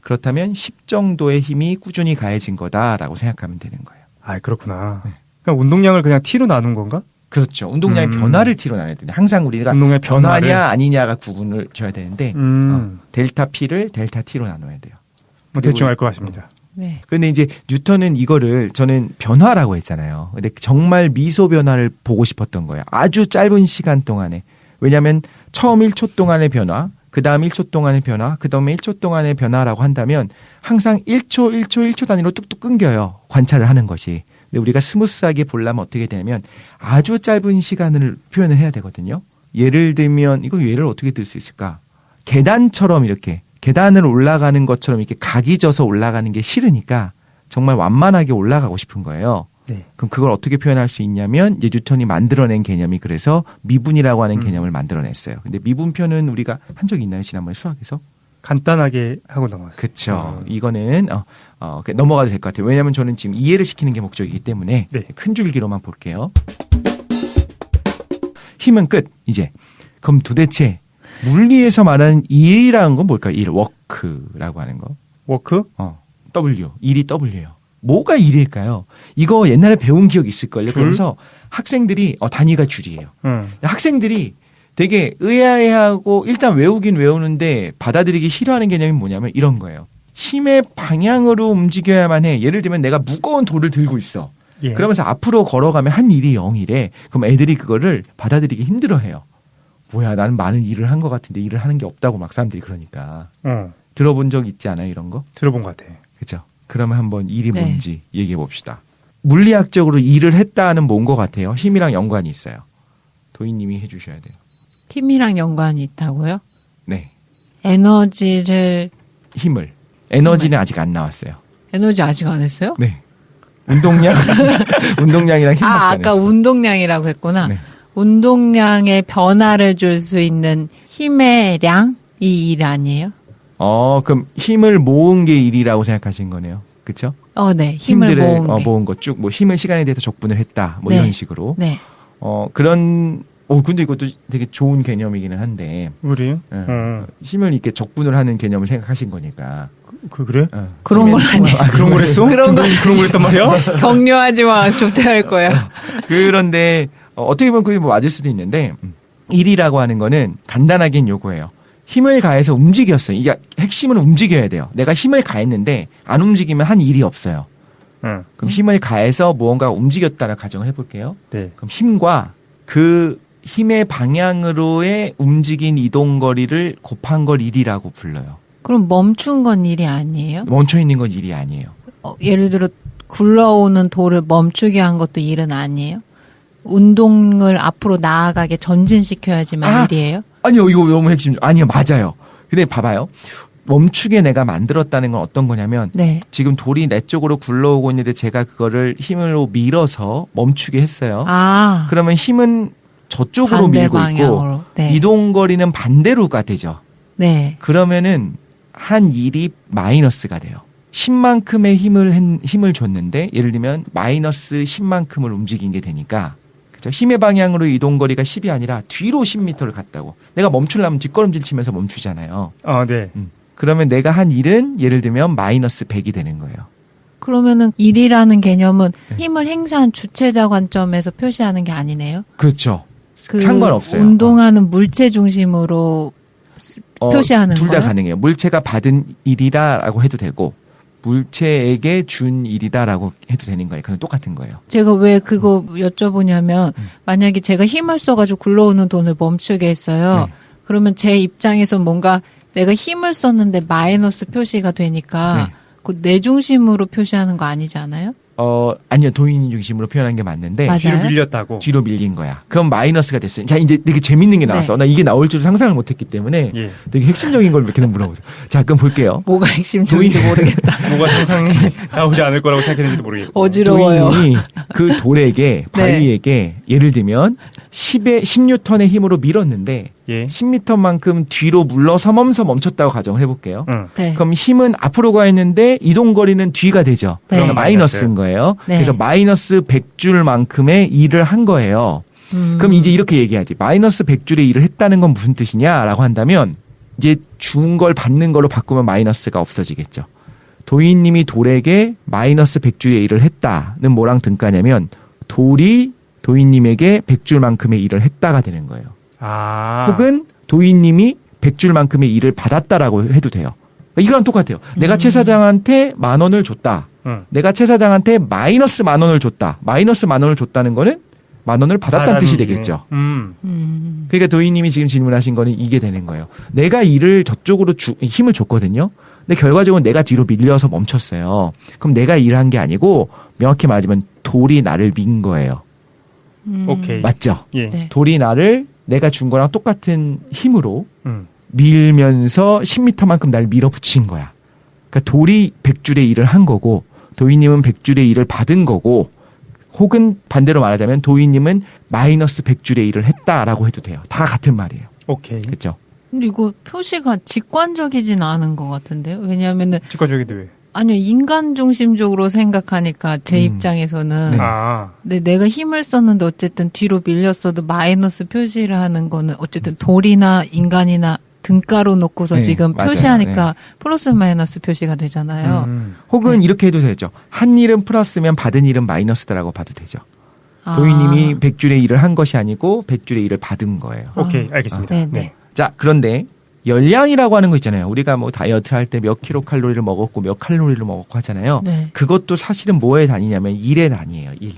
D: 그렇다면 10 정도의 힘이 꾸준히 가해진 거다라고 생각하면 되는 거예요.
E: 아, 그렇구나. 그냥 운동량을 그냥 T로 나눈 건가?
D: 그렇죠. 운동량의 변화를 T로 나눠야 되는데 항상 우리가
E: 운동량의
D: 변화냐
E: 변화를.
D: 아니냐가 구분을 줘야 되는데 델타 P를 델타 T로 나눠야 돼요.
E: 뭐 대충 알 것 같습니다.
F: 네.
D: 그런데 이제 뉴턴은 이거를 저는 변화라고 했잖아요. 근데 정말 미소 변화를 보고 싶었던 거예요. 아주 짧은 시간 동안에. 왜냐하면 처음 1초 동안의 변화, 그 다음 1초 동안의 변화, 그 다음에 1초 동안의 변화라고 한다면 항상 1초 단위로 뚝뚝 끊겨요. 관찰을 하는 것이. 근데 우리가 스무스하게 보려면 어떻게 되냐면 아주 짧은 시간을 표현을 해야 되거든요. 예를 들면 이거 예를 어떻게 들 수 있을까? 계단처럼 이렇게 계단을 올라가는 것처럼 이렇게 각이 져서 올라가는 게 싫으니까 정말 완만하게 올라가고 싶은 거예요.
E: 네.
D: 그럼 그걸 어떻게 표현할 수 있냐면 이제 뉴턴이 만들어낸 개념이 그래서 미분이라고 하는 개념을 만들어냈어요. 근데 미분표는 우리가 한 적이 있나요? 지난번에 수학에서?
E: 간단하게 하고 넘어갔어요.
D: 그렇죠. 이거는 넘어가도 될 것 같아요. 왜냐하면 저는 지금 이해를 시키는 게 목적이기 때문에
E: 네.
D: 큰 줄기로만 볼게요. 힘은 끝. 이제 그럼 도대체 물리에서 말하는 일이라는 건 뭘까요? 일, 워크라고 하는 거.
E: 워크?
D: W. 일이 W예요. 뭐가 일일까요? 이거 옛날에 배운 기억 있을걸요.
E: 줄?
D: 그래서 학생들이 단위가 줄이에요. 학생들이 되게 의아해하고 일단 외우긴 외우는데 받아들이기 싫어하는 개념이 뭐냐면 이런 거예요. 힘의 방향으로 움직여야만 해. 예를 들면 내가 무거운 돌을 들고 있어.
E: 예.
D: 그러면서 앞으로 걸어가면 한 일이 0이래. 그럼 애들이 그거를 받아들이기 힘들어해요. 뭐야 나는 많은 일을 한 것 같은데 일을 하는 게 없다고 막 사람들이 그러니까. 들어본 적 있지 않아요 이런 거?
E: 들어본 것 같아.
D: 그렇죠. 그러면 한번 일이
F: 네.
D: 뭔지 얘기해 봅시다. 물리학적으로 일을 했다는 뭔 것 같아요? 힘이랑 연관이 있어요. 도희님이 해주셔야 돼요.
F: 힘이랑 연관이 있다고요?
D: 네.
F: 에너지를
D: 힘을. 에너지는 아직 안 나왔어요.
F: 에너지 아직 안 했어요?
D: 네. 운동량이랑 힘밖에 안
F: 아까
D: 했어.
F: 운동량이라고 했구나.
D: 네.
F: 운동량의 변화를 줄 수 있는 힘의 량? 이 일 아니에요?
D: 그럼 힘을 모은 게 일이라고 생각하신 거네요. 그렇죠?
F: 네. 힘을
D: 힘들을
F: 모은 게.
D: 모은 것 쭉 뭐 힘을 시간에 대해서 적분을 했다. 뭐
F: 네.
D: 이런 식으로.
F: 네.
D: 그런 근데 이것도 되게 좋은 개념이기는 한데.
E: 우리요?
D: 힘을 이렇게 적분을 하는 개념을 생각하신 거니까.
E: 그래?
F: 그런 걸 아니에요.
E: 그런 걸 했어?
F: 그런 거
E: 그런 걸 했단 말이야?
F: 격려하지 마. 조퇴할 거야.
D: 그런데 어떻게 보면 그게 뭐 맞을 수도 있는데 일이라고 하는 거는 간단하긴 요거예요. 힘을 가해서 움직였어요. 이게 핵심은 움직여야 돼요. 내가 힘을 가했는데 안 움직이면 한 일이 없어요. 그럼 힘을 가해서 무언가 움직였다는 가정을 해볼게요.
E: 네.
D: 그럼 힘과 그 힘의 방향으로의 움직인 이동거리를 곱한 걸 일이라고 불러요.
F: 그럼 멈춘 건 일이 아니에요?
D: 멈춰 있는 건 일이 아니에요.
F: 예를 들어 굴러오는 돌을 멈추게 한 것도 일은 아니에요? 운동을 앞으로 나아가게 전진시켜야지만 일이에요?
D: 아니요, 이거 너무 핵심. 아니요, 맞아요. 근데 봐봐요. 멈추게 내가 만들었다는 건 어떤 거냐면
F: 네.
D: 지금 돌이 내 쪽으로 굴러오고 있는데 제가 그거를 힘으로 밀어서 멈추게 했어요. 그러면 힘은 저쪽으로
F: 반대
D: 밀고
F: 방향으로.
D: 있고
F: 네.
D: 이동거리는 반대로가 되죠.
F: 네.
D: 그러면은 한 일이 마이너스가 돼요. 10만큼의 힘을 줬는데 예를 들면 마이너스 10만큼을 움직인 게 되니까 그죠? 힘의 방향으로 이동거리가 10이 아니라 뒤로 10m를 갔다고. 내가 멈추려면 뒷걸음질 치면서 멈추잖아요.
E: 네.
D: 그러면 내가 한 일은 예를 들면 마이너스 100이 되는 거예요.
F: 그러면은 일이라는 개념은 힘을 행사한 주체자 관점에서 표시하는 게 아니네요.
D: 그렇죠.
F: 그
D: 상관없어요.
F: 운동하는 물체 중심으로 표시하는
D: 둘 다
F: 거예요?
D: 가능해요. 물체가 받은 일이다라고 해도 되고 물체에게 준 일이다라고 해도 되는 거예요. 그건 똑같은 거예요.
F: 제가 왜 그거 여쭤보냐면 만약에 제가 힘을 써가지고 굴러오는 돈을 멈추게 했어요.
D: 네.
F: 그러면 제 입장에서 뭔가 내가 힘을 썼는데 마이너스 표시가 되니까
D: 네.
F: 그 내 중심으로 표시하는 거 아니지 않아요?
D: 아니요. 도인 중심으로 표현한 게 맞는데
F: 맞아요.
E: 뒤로 밀렸다고.
D: 뒤로 밀린 거야. 그럼 마이너스가 됐어요. 자, 이제 되게 재밌는 게 나왔어.
F: 네.
D: 나 이게 나올 줄 상상을 못 했기 때문에
E: 예.
D: 되게 핵심적인 걸 몇 개는 물어보세요. 자, 그럼 볼게요.
F: 뭐가 핵심적인지 모르겠다.
E: 뭐가 상상이 나오지 않을 거라고 생각했는지도 모르겠고.
F: 어지러워요.
D: 도인이 그 돌에게 바위에게 예를 들면 10뉴턴의 힘으로 밀었는데
E: 예.
D: 10m만큼 뒤로 물러서면서 멈췄다고 가정을 해볼게요.
F: 네.
D: 그럼 힘은 앞으로 가 있는데 이동거리는 뒤가 되죠.
F: 네.
D: 그러면 마이너스인 거예요.
F: 네.
D: 그래서 마이너스 100줄만큼의 일을 한 거예요. 그럼 이제 이렇게 얘기하지. 마이너스 100줄의 일을 했다는 건 무슨 뜻이냐라고 한다면 이제 준 걸 받는 걸로 바꾸면 마이너스가 없어지겠죠. 도인님이 돌에게 마이너스 100줄의 일을 했다는 뭐랑 등가냐면 돌이 도인님에게 100줄만큼의 일을 했다가 되는 거예요. 혹은 도인님이 100줄만큼의 일을 받았다라고 해도 돼요. 이거랑 똑같아요. 내가 최 사장한테 10,000원을 줬다. 내가 최 사장한테 마이너스 10,000원을 줬다. 마이너스 10,000원을 줬다는 거는 10,000원을 받았다는 뜻이 되겠죠. 그러니까 도인님이 지금 질문하신 거는 이게 되는 거예요. 내가 일을 저쪽으로 힘을 줬거든요. 근데 결과적으로 내가 뒤로 밀려서 멈췄어요. 그럼 내가 일한 게 아니고 명확히 말하자면 돌이 나를 민 거예요.
E: 오케이.
D: 맞죠?
E: 예.
F: 네.
D: 돌이 나를 내가 준 거랑 똑같은 힘으로 밀면서 10m만큼 날 밀어붙인 거야. 그러니까 돌이 100줄의 일을 한 거고 도인님은 100줄의 일을 받은 거고 혹은 반대로 말하자면 도인님은 마이너스 100줄의 일을 했다라고 해도 돼요. 다 같은 말이에요.
E: 오케이.
D: 그렇죠?
F: 근데 이거 표시가 직관적이진 않은 것 같은데요. 왜냐하면은
E: 직관적인데 왜?
F: 아니요, 인간 중심적으로 생각하니까 제 입장에서는 근데 내가 힘을 썼는데 어쨌든 뒤로 밀렸어도 마이너스 표시를 하는 거는 어쨌든 돌이나 인간이나 등가로 놓고서
D: 네,
F: 지금
D: 맞아요.
F: 표시하니까 플러스 마이너스 표시가 되잖아요.
D: 혹은
F: 네.
D: 이렇게 해도 되죠. 한 일은 플러스면 받은 일은 마이너스다라고 봐도 되죠.
F: 아.
D: 도인님이 100줄의 일을 한 것이 아니고 100줄의 일을 받은 거예요.
E: 오케이, 알겠습니다.
F: 네, 네.
D: 자, 그런데 열량이라고 하는 거 있잖아요. 우리가 뭐 다이어트 할 때 몇 킬로칼로리를 먹었고 몇 칼로리를 먹었고 하잖아요.
F: 네.
D: 그것도 사실은 뭐의 단위냐면 일의 단위예요. 일.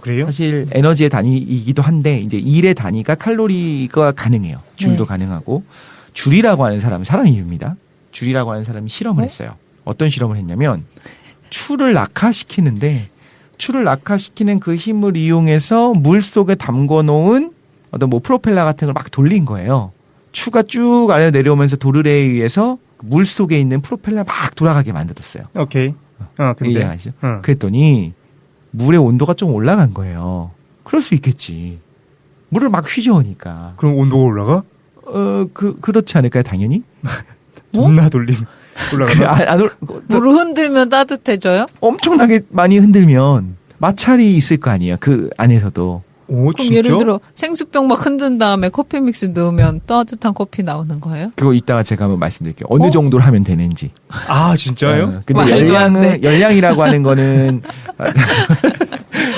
E: 그래요?
D: 사실 에너지의 단위이기도 한데 이제 일의 단위가 칼로리가 가능해요. 줄도
F: 네.
D: 가능하고 줄이라고 하는 사람은 사람입니다. 줄이라고 하는 사람이 실험을 했어요. 어떤 실험을 했냐면 추를 낙하시키는데 추를 낙하시키는 그 힘을 이용해서 물 속에 담궈 놓은 어떤 뭐 프로펠러 같은 걸 막 돌린 거예요. 추가 쭉 아래 내려오면서 도르래에 의해서 물 속에 있는 프로펠러 막 돌아가게 만들었어요.
E: 오케이. 근데.
D: 이해하시죠? 그랬더니 물의 온도가 좀 올라간 거예요. 그럴 수 있겠지. 물을 막 휘저으니까.
E: 그럼 온도가 올라가?
D: 그렇지 않을까요, 당연히?
E: 존나 돌림. 올라가나?
F: 물을 흔들면 따뜻해져요?
D: 엄청나게 많이 흔들면 마찰이 있을 거 아니에요. 그 안에서도.
E: 오,
F: 그럼
E: 진짜?
F: 예를 들어 생수병 막 흔든 다음에 커피 믹스 넣으면 따뜻한 커피 나오는 거예요?
D: 그거 이따가 제가 한번 말씀드릴게요. 어느 정도로 하면 되는지.
E: 아, 진짜요?
D: 근데
F: 말도 안 돼.
D: 열량이라고 하는 거는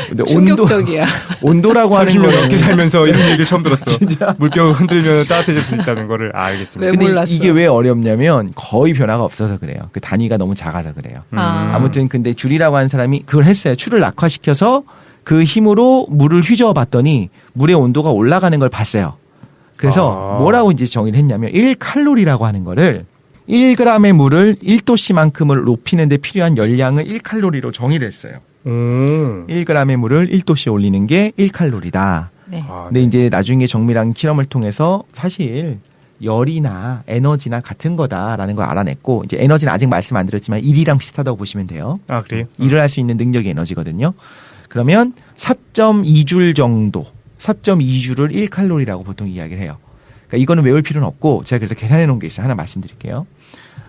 D: 근데
F: 충격적이야.
D: 온도라고 하는
E: 30년
D: 거는
E: 넘게 살면서 이런 얘기를 처음 들었어. 물병 흔들면 따뜻해질 수 있다는 거를 알겠습니다.
F: 왜
D: 근데
F: 몰랐어?
D: 이게 왜 어렵냐면 거의 변화가 없어서 그래요. 그 단위가 너무 작아서 그래요. 아무튼 근데 줄이라고 하는 사람이 그걸 했어요. 추를 낙화시켜서 그 힘으로 물을 휘저어 봤더니 물의 온도가 올라가는 걸 봤어요. 그래서 뭐라고 이제 정의를 했냐면 1칼로리라고 하는 거를 1g의 물을 1도씨만큼을 높이는 데 필요한 열량을 1칼로리로 정의를 했어요. 1g의 물을 1도씨 올리는 게 1칼로리다.
F: 네.
D: 근데 이제 나중에 정밀한 실험을 통해서 사실 열이나 에너지나 같은 거다라는 걸 알아냈고, 이제 에너지는 아직 말씀 안 드렸지만 일이랑 비슷하다고 보시면 돼요.
E: 아, 그래요?
D: 일을 할 수 있는 능력이 에너지거든요. 그러면 4.2줄 정도, 4.2줄을 1칼로리라고 보통 이야기를 해요. 그러니까 이거는 외울 필요는 없고 제가 그래서 계산해 놓은 게 있어요. 하나 말씀드릴게요.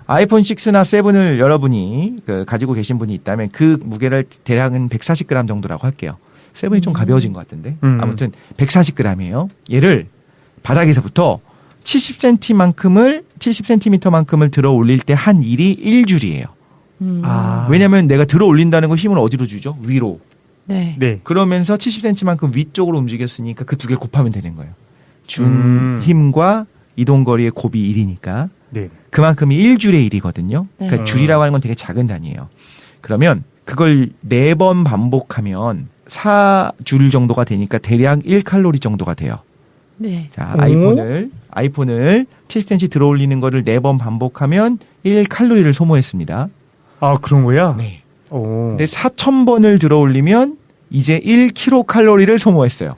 D: 아이폰 6나 7을 여러분이 가지고 계신 분이 있다면 그 무게를 대략은 140g 정도라고 할게요. 7이 좀 가벼워진 것 같은데 아무튼 140g이에요. 얘를 바닥에서부터 70cm만큼을 들어 올릴 때 한 일이 1줄이에요. 왜냐하면 내가 들어 올린다는 거 힘을 어디로 주죠? 위로.
F: 네.
E: 네.
D: 그러면서 70cm만큼 위쪽으로 움직였으니까 그 두 개를 곱하면 되는 거예요. 준 힘과 이동거리의 곱이 1이니까
E: 네.
D: 그만큼이 1줄의 1이거든요.
F: 네.
D: 그러니까 줄이라고 하는 건 되게 작은 단위예요. 그러면 그걸 4번 반복하면 4줄 정도가 되니까 대략 1칼로리 정도가 돼요.
F: 네.
D: 자, 아이폰을 70cm 들어 올리는 거를 4번 반복하면 1칼로리를 소모했습니다.
E: 아, 그런 거야?
D: 네.
E: 오.
D: 근데 4,000번을 들어 올리면 이제 1kcal를 소모했어요.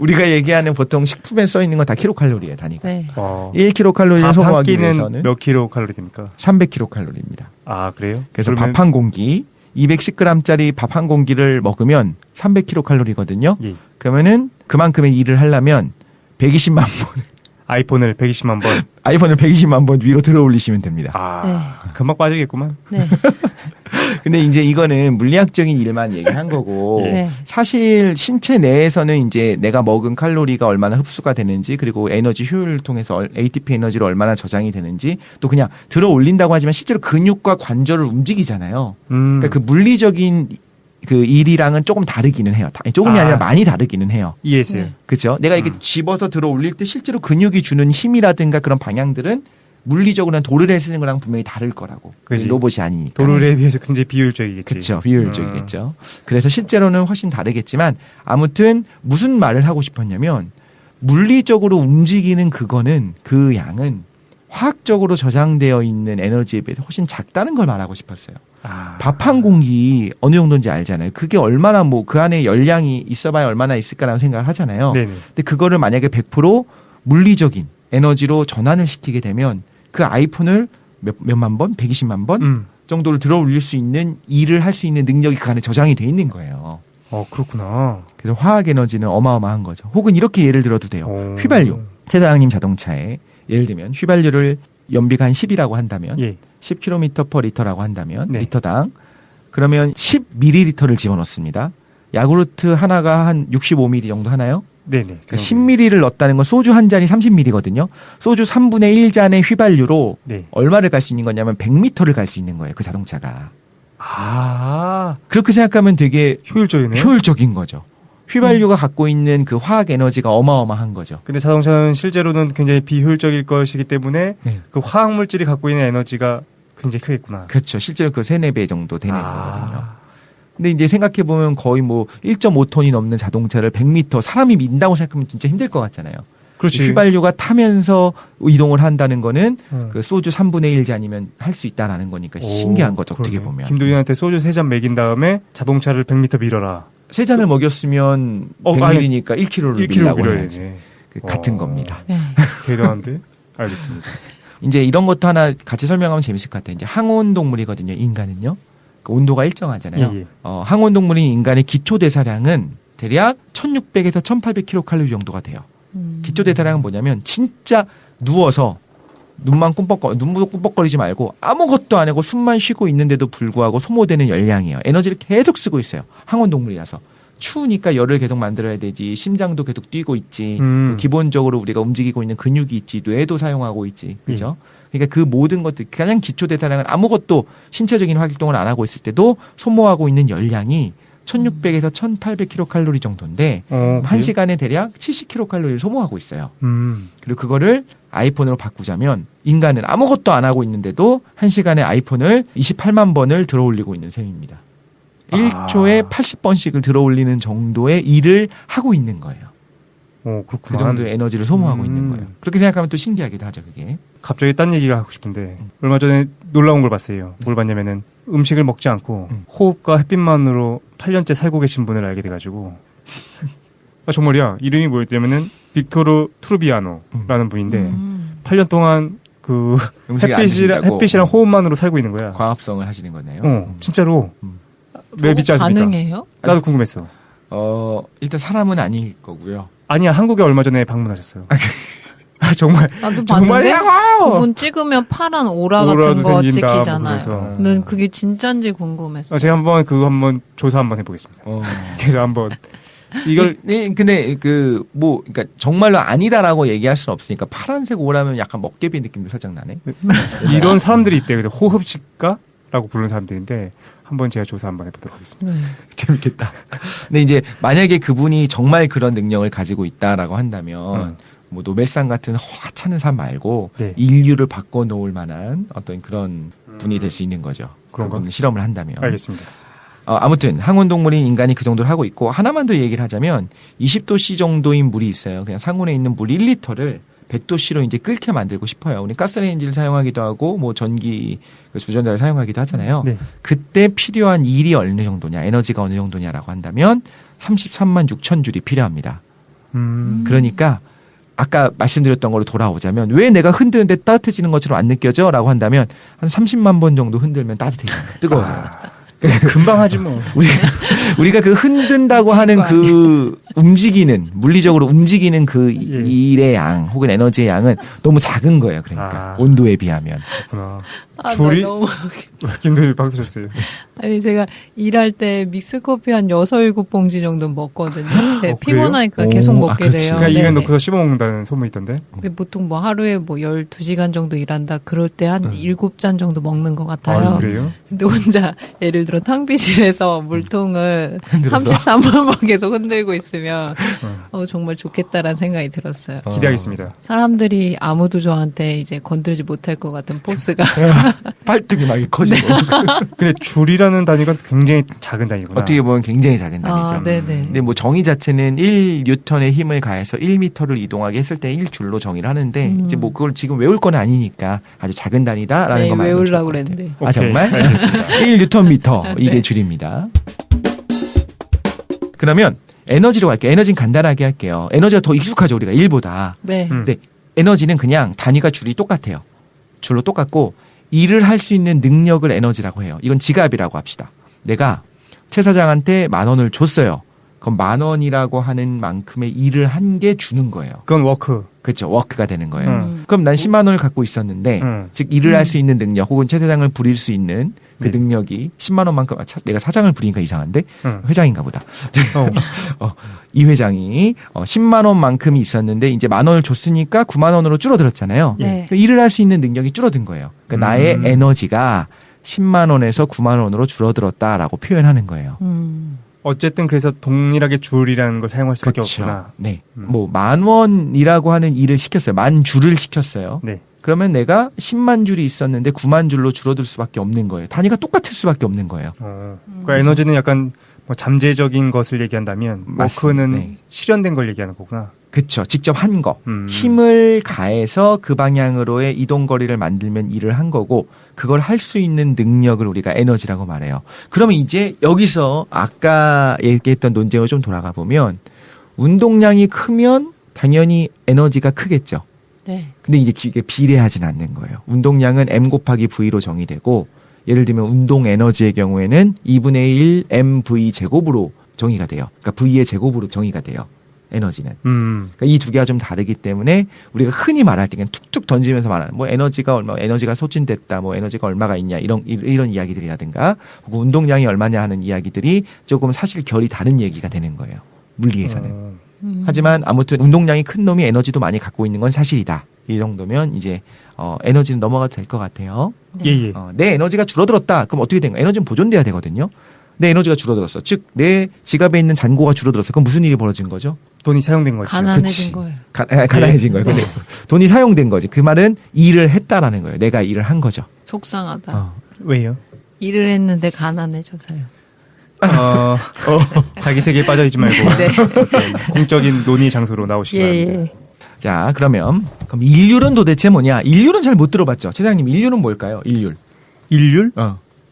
D: 우리가 얘기하는 보통 식품에 써 있는 건 다 킬로칼로리예요, 단위가.
F: 네.
D: 1kcal를
E: 밥 한
D: 소모하기
E: 끼는
D: 위해서는
E: 몇 킬로칼로리입니까?
D: 300kcal입니다.
E: 아, 그래요?
D: 그래서
E: 그러면-
D: 밥 한 공기, 210g짜리 밥 한 공기를 먹으면 300kcal거든요.
E: 예.
D: 그러면은 그만큼의 일을 하려면 120만 번,
E: 아이폰을 120만 번.
D: 아이폰을 120만 번 위로 들어 올리시면 됩니다.
E: 아, 금방 빠지겠구만.
F: 네.
D: 근데 이제 이거는 물리학적인 일만 얘기한 거고
F: 네.
D: 사실 신체 내에서는 이제 내가 먹은 칼로리가 얼마나 흡수가 되는지 그리고 에너지 효율을 통해서 ATP 에너지로 얼마나 저장이 되는지 또 그냥 들어 올린다고 하지만 실제로 근육과 관절을 움직이잖아요. 그러니까 그 물리적인 그 일이랑은 조금 다르기는 해요. 조금이 아니라 많이 다르기는 해요.
E: 이해했어요.
F: 네.
D: 그렇죠? 내가 이렇게 집어서 들어 올릴 때 실제로 근육이 주는 힘이라든가 그런 방향들은 물리적으로는 도르래 쓰는 거랑 분명히 다를 거라고.
E: 그치.
D: 로봇이 아니니까.
E: 도르래에 비해서 굉장히 비효율적이겠지.
D: 그렇죠. 비효율적이겠죠. 그래서 실제로는 훨씬 다르겠지만 아무튼 무슨 말을 하고 싶었냐면 물리적으로 움직이는 그거는 그 양은 화학적으로 저장되어 있는 에너지에 비해서 훨씬 작다는 걸 말하고 싶었어요. 밥 한 공기 어느 정도인지 알잖아요. 그게 얼마나 뭐 그 안에 열량이 있어봐야 얼마나 있을까라는 생각을 하잖아요.
E: 네네.
D: 근데 그거를 만약에 100% 물리적인 에너지로 전환을 시키게 되면 그 아이폰을 몇만 번? 120만 번? 정도를 들어 올릴 수 있는 일을 할 수 있는 능력이 그 안에 저장이 돼 있는 거예요.
E: 그렇구나.
D: 그래서 화학 에너지는 어마어마한 거죠. 혹은 이렇게 예를 들어도 돼요. 휘발유. 최 사장님 자동차에 예를 들면 휘발유를 연비가 한 10이라고 한다면
E: 예.
D: 10km per 리터라고 한다면
E: 네.
D: 리터당 그러면 10ml를 집어넣습니다. 야구르트 하나가 한 65ml 정도 하나요?
E: 네네.
D: 그러니까 10ml를 넣었다는 건 소주 한 잔이 30ml거든요. 소주 3분의 1잔의 휘발유로
E: 네.
D: 얼마를 갈 수 있는 거냐면 100m를 갈 수 있는 거예요. 그 자동차가.
E: 아,
D: 그렇게 생각하면 되게
E: 효율적이네요.
D: 효율적인 거죠. 휘발유가 갖고 있는 그 화학 에너지가 어마어마한 거죠.
E: 근데 자동차는 실제로는 굉장히 비효율적일 것이기 때문에
D: 네.
E: 그 화학 물질이 갖고 있는 에너지가 굉장히 크겠구나.
D: 그렇죠. 실제로 그 3, 4배 정도 되는 거거든요. 근데 이제 생각해보면 거의 뭐 1.5톤이 넘는 자동차를 100m 사람이 민다고 생각하면 진짜 힘들 것 같잖아요.
E: 그렇지.
D: 휘발유가 타면서 이동을 한다는 거는 그 소주 3분의 1 잔이면 할 수 있다라는 거니까 신기한 거죠. 어떻게
E: 그러네.
D: 보면.
E: 김도윤한테 소주 3잔 먹인 다음에 자동차를 100m 밀어라.
D: 3잔을 먹였으면
E: 아니,
D: 100ml니까 1kg를
E: 1kg
D: 밀라고
E: 밀어야
D: 해야지.
E: 되네.
D: 같은 겁니다.
F: 네.
E: 대단한데? 알겠습니다.
D: 이제 이런 것도 하나 같이 설명하면 재밌을 것 같아요. 이제 항온 동물이거든요. 인간은요. 그 온도가 일정하잖아요.
E: 예.
D: 항온 동물인 인간의 기초 대사량은 대략 1600에서 1800kcal 정도가 돼요. 기초 대사량은 뭐냐면 진짜 누워서 눈도 꿈뻑거리지 말고 아무것도 안 하고 숨만 쉬고 있는데도 불구하고 소모되는 열량이에요. 에너지를 계속 쓰고 있어요. 항온동물이라서. 추우니까 열을 계속 만들어야 되지. 심장도 계속 뛰고 있지. 기본적으로 우리가 움직이고 있는 근육이 있지. 뇌도 사용하고 있지. 그죠? 그러니까 그 모든 것들, 가장 기초 대사량은 아무것도 신체적인 활동을 안 하고 있을 때도 소모하고 있는 열량이 1600에서 1800kcal 정도인데, 한 시간에 대략 70kcal를 소모하고 있어요. 그리고 그거를 아이폰으로 바꾸자면, 인간은 아무것도 안 하고 있는데도 한 시간에 아이폰을 28만 번을 들어 올리고 있는 셈입니다. 1초에 80번씩을 들어 올리는 정도의 일을 하고 있는 거예요.
E: 그렇구나.
D: 그 정도의 에너지를 소모하고 있는 거예요. 그렇게 생각하면 또 신기하기도 하죠, 그게.
E: 갑자기 딴 얘기가 하고 싶은데, 얼마 전에 놀라운 걸 봤어요. 뭘 봤냐면은, 음식을 먹지 않고, 호흡과 햇빛만으로 8년째 살고 계신 분을 알게 돼가지고, 정말이야. 이름이 뭐였냐면은, 빅토르 트루비아노라는 분인데, 8년 동안 그, 햇빛이랑 호흡만으로 살고 있는 거야.
D: 과합성을 하시는 거네요.
E: 진짜로. 왜 믿지 않습니까?
F: 가능해요?
E: 나도 궁금했어.
D: 일단 사람은 아닐 거고요.
E: 아니야, 한국에 얼마 전에 방문하셨어요. 정말.
F: 나도 봤는데 그분 찍으면 파란 오라 같은 거 찍히잖아요. 난 그게 진짠지 궁금했어.
E: 제가 한번 조사 한번 해보겠습니다. 그래서 한번 이걸
D: 근데 그러니까 정말로 아니다라고 얘기할 수는 없으니까 파란색 오라면 약간 먹개비 느낌도 살짝 나네.
E: 이런 사람들이 있대요. 호흡식가라고 부르는 사람들인데. 한번 제가 조사 한번 해보도록 하겠습니다.
D: 재밌겠다. 근데 이제 만약에 그분이 정말 그런 능력을 가지고 있다라고 한다면 뭐 노벨상 같은 허하찮은 삶 말고 인류를 바꿔놓을 만한 어떤 그런 분이 될 수 있는 거죠. 그런 실험을 한다면.
E: 알겠습니다.
D: 아무튼 항온동물인 인간이 그 정도를 하고 있고 하나만 더 얘기를 하자면 20도씨 정도인 물이 있어요. 그냥 상온에 있는 물 1리터를 100도씨로 이제 끓게 만들고 싶어요. 우리 가스레인지를 사용하기도 하고, 뭐 전기, 주전자를 사용하기도 하잖아요. 네. 그때 필요한 일이 어느 정도냐, 에너지가 어느 정도냐라고 한다면 33만 6천 줄이 필요합니다. 그러니까 아까 말씀드렸던 걸로 돌아오자면 왜 내가 흔드는데 따뜻해지는 것처럼 안 느껴져? 라고 한다면 한 30만 번 정도 흔들면 따뜻해져요. 뜨거워져요.
E: 금방 하지 뭐.
D: 우리가 그 흔든다고 하는 그 움직이는, 물리적으로 움직이는 그 일의 양 혹은 에너지의 양은 너무 작은 거예요. 그러니까 온도에 비하면.
E: 그렇구나. 줄이 김도희 박수셨어요.
F: 아니 제가 일할 때 믹스커피 한 6, 7봉지 정도 먹거든요. 네, 피곤하니까 계속 먹게 돼요.
E: 그러니까 입에 넣고서 씹어먹는다는 소문이 있던데.
F: 보통 뭐 하루에 뭐 12시간 정도 일한다. 그럴 때 한 7잔 정도 먹는 것 같아요.
E: 그래요?
F: 근데 혼자 예를 들어 탕비실에서 물통을 33번 번 계속 흔들고 있으면 정말 좋겠다라는 생각이 들었어요.
E: 기대하겠습니다.
F: 사람들이 아무도 저한테 이제 건들지 못할 것 같은 포스가
D: 팔뚝이 막 커지고.
E: 근데 줄이라는 단위가 굉장히 작은 단위구나.
D: 어떻게 보면 굉장히 작은 단위죠.
F: 네네.
D: 근데 뭐 정의 자체는 1뉴턴의 힘을 가해서 1미터를 이동하게 했을 때 1줄로 정의를 하는데 이제 뭐 그걸 지금 외울 건 아니니까 아주 작은 단위다라는 것만 알고
F: 외우려고 그랬는데.
D: 정말? 1뉴턴 미터 이게 줄입니다. 그러면 에너지로 갈게요. 에너지는 간단하게 할게요. 에너지가 더 익숙하죠, 우리가 일보다.
F: 네.
D: 근데 에너지는 그냥 단위가 줄이 똑같아요. 줄로 똑같고 일을 할 수 있는 능력을 에너지라고 해요. 이건 지갑이라고 합시다. 내가 최 사장한테 10,000원을 줬어요. 그럼 10,000원이라고 하는 만큼의 일을 한 게 주는 거예요.
E: 그건 워크.
D: 그렇죠. 워크가 되는 거예요. 그럼 난 10만 원을 갖고 있었는데 즉 일을 할 수 있는 능력 혹은 최 사장을 부릴 수 있는 그 능력이 10만 원만큼 내가 사장을 부리니까 이상한데 회장인가 보다. 이 회장이 10만 원만큼이 있었는데 이제 10,000원을 줬으니까 9만 원으로 줄어들었잖아요.
F: 네.
D: 일을 할 수 있는 능력이 줄어든 거예요. 그러니까 나의 에너지가 10만 원에서 9만 원으로 줄어들었다라고 표현하는 거예요.
E: 어쨌든 그래서 동일하게 줄이라는 걸 사용할 수밖에 없구나.
D: 네. 뭐 10,000원이라고 하는 일을 시켰어요. 10,000줄을 시켰어요.
E: 네.
D: 그러면 내가 10만 줄이 있었는데 9만 줄로 줄어들 수밖에 없는 거예요. 단위가 똑같을 수밖에 없는 거예요.
E: 그러니까 에너지는 약간 뭐 잠재적인 것을 얘기한다면 워크는 실현된 걸 얘기하는 거구나.
D: 그렇죠. 직접 한 거. 힘을 가해서 그 방향으로의 이동 거리를 만들면 일을 한 거고 그걸 할 수 있는 능력을 우리가 에너지라고 말해요. 그러면 이제 여기서 아까 얘기했던 논쟁으로 좀 돌아가 보면 운동량이 크면 당연히 에너지가 크겠죠.
F: 네.
D: 근데 이게 비례하진 않는 거예요. 운동량은 M 곱하기 V로 정의되고 예를 들면 운동 에너지의 경우에는 2분의 1 MV 제곱으로 정의가 돼요. 그러니까 V의 제곱으로 정의가 돼요. 에너지는. 그러니까 이 두 개가 좀 다르기 때문에 우리가 흔히 말할 때 그냥 툭툭 던지면서 말하는 뭐 에너지가 얼마, 에너지가 소진됐다, 뭐 에너지가 얼마가 있냐 이런 이야기들이라든가 혹은 운동량이 얼마냐 하는 이야기들이 조금 사실 결이 다른 얘기가 되는 거예요. 물리에서는. 하지만 아무튼 운동량이 큰 놈이 에너지도 많이 갖고 있는 건 사실이다. 이 정도면 이제 에너지는 넘어가도 될 것 같아요.
E: 예.
D: 내 에너지가 줄어들었다. 그럼 어떻게 된 거야? 에너지는 보존돼야 되거든요. 내 에너지가 줄어들었어. 즉 내 지갑에 있는 잔고가 줄어들었어. 그럼 무슨 일이 벌어진 거죠?
E: 돈이 사용된 거죠.
F: 가난해진 거예요.
D: 가난해진 거예요. 근데 돈이 사용된 거지. 그 말은 일을 했다라는 거예요. 내가 일을 한 거죠.
F: 속상하다.
E: 왜요?
F: 일을 했는데 가난해져서요.
E: 자기 세계에 빠져있지 말고
F: 네.
E: 공적인 논의 장소로 나오시기 바랍니다.
F: 예.
D: 자, 그럼 일률은 도대체 뭐냐? 일률은 잘 못 들어봤죠. 최장님, 일률은 뭘까요? 일률.
E: 일률?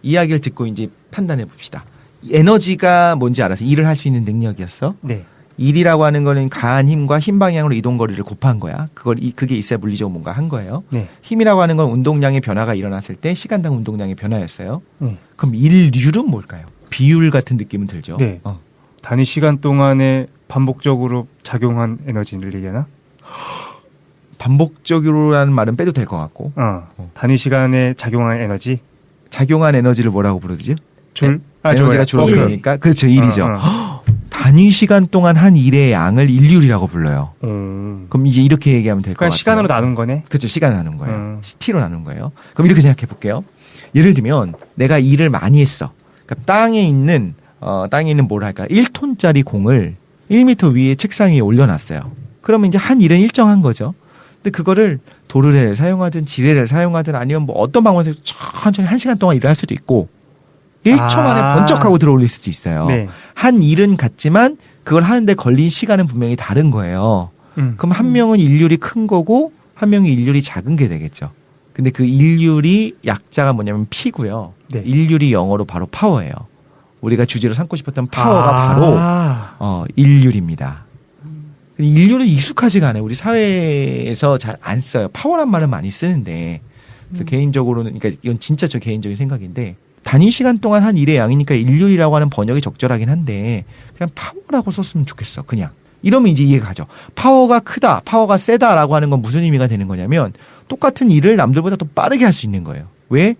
D: 이야기를 듣고 이제 판단해 봅시다. 에너지가 뭔지 알아서 일을 할 수 있는 능력이었어.
E: 네.
D: 일이라고 하는 거는 가한 힘과 힘 방향으로 이동 거리를 곱한 거야. 그게 있어야 물리적으로 뭔가 한 거예요.
E: 네.
D: 힘이라고 하는 건 운동량의 변화가 일어났을 때 시간당 운동량의 변화였어요.
E: 네.
D: 그럼 일률은 뭘까요? 비율 같은 느낌은 들죠.
E: 네. 단위 시간 동안에 반복적으로 작용한 에너지를 얘기하나?
D: 반복적으로라는 말은 빼도 될 것 같고.
E: 단위 시간에 작용한 에너지?
D: 작용한 에너지를 뭐라고 부르죠?
E: 줄?
D: 에너지가 줄어드니까. 그렇죠. 일이죠. 단위 시간 동안 한 일의 양을 일률이라고 불러요. 그럼 이제 이렇게 얘기하면 될 것 같아요.
E: 그러니까 시간으로 나눈 거네?
D: 그렇죠. 시간 나눈 거예요. T로 나눈 거예요. 그럼 이렇게 생각해 볼게요. 예를 들면 내가 일을 많이 했어. 그러니까 땅에 있는 뭐랄까 1톤짜리 공을 1m 위에 책상 위에 올려놨어요. 그러면 이제 한 일은 일정한 거죠. 근데 그거를 도르래를 사용하든 지뢰를 사용하든 아니면 뭐 어떤 방법에서 천천히 1시간 동안 일을 할 수도 있고 1초 만에 번쩍하고 들어올릴 수도 있어요.
E: 네.
D: 한 일은 같지만 그걸 하는데 걸린 시간은 분명히 다른 거예요. 그럼 한 명은 일률이 큰 거고 한 명이 일률이 작은 게 되겠죠. 근데 그 일률이 약자가 뭐냐면 P고요.
E: 네.
D: 일률이 영어로 바로 파워예요. 우리가 주제로 삼고 싶었던 파워가 바로 일률입니다. 인류는 익숙하지가 않아요. 우리 사회에서 잘 안 써요. 파워란 말은 많이 쓰는데 그래서 개인적으로는 그러니까 이건 진짜 저 개인적인 생각인데 단위 시간 동안 한 일의 양이니까 인류라고 하는 번역이 적절하긴 한데 그냥 파워라고 썼으면 좋겠어. 그냥. 이러면 이제 이해가 가죠. 파워가 크다, 파워가 세다라고 하는 건 무슨 의미가 되는 거냐면 똑같은 일을 남들보다 더 빠르게 할 수 있는 거예요. 왜?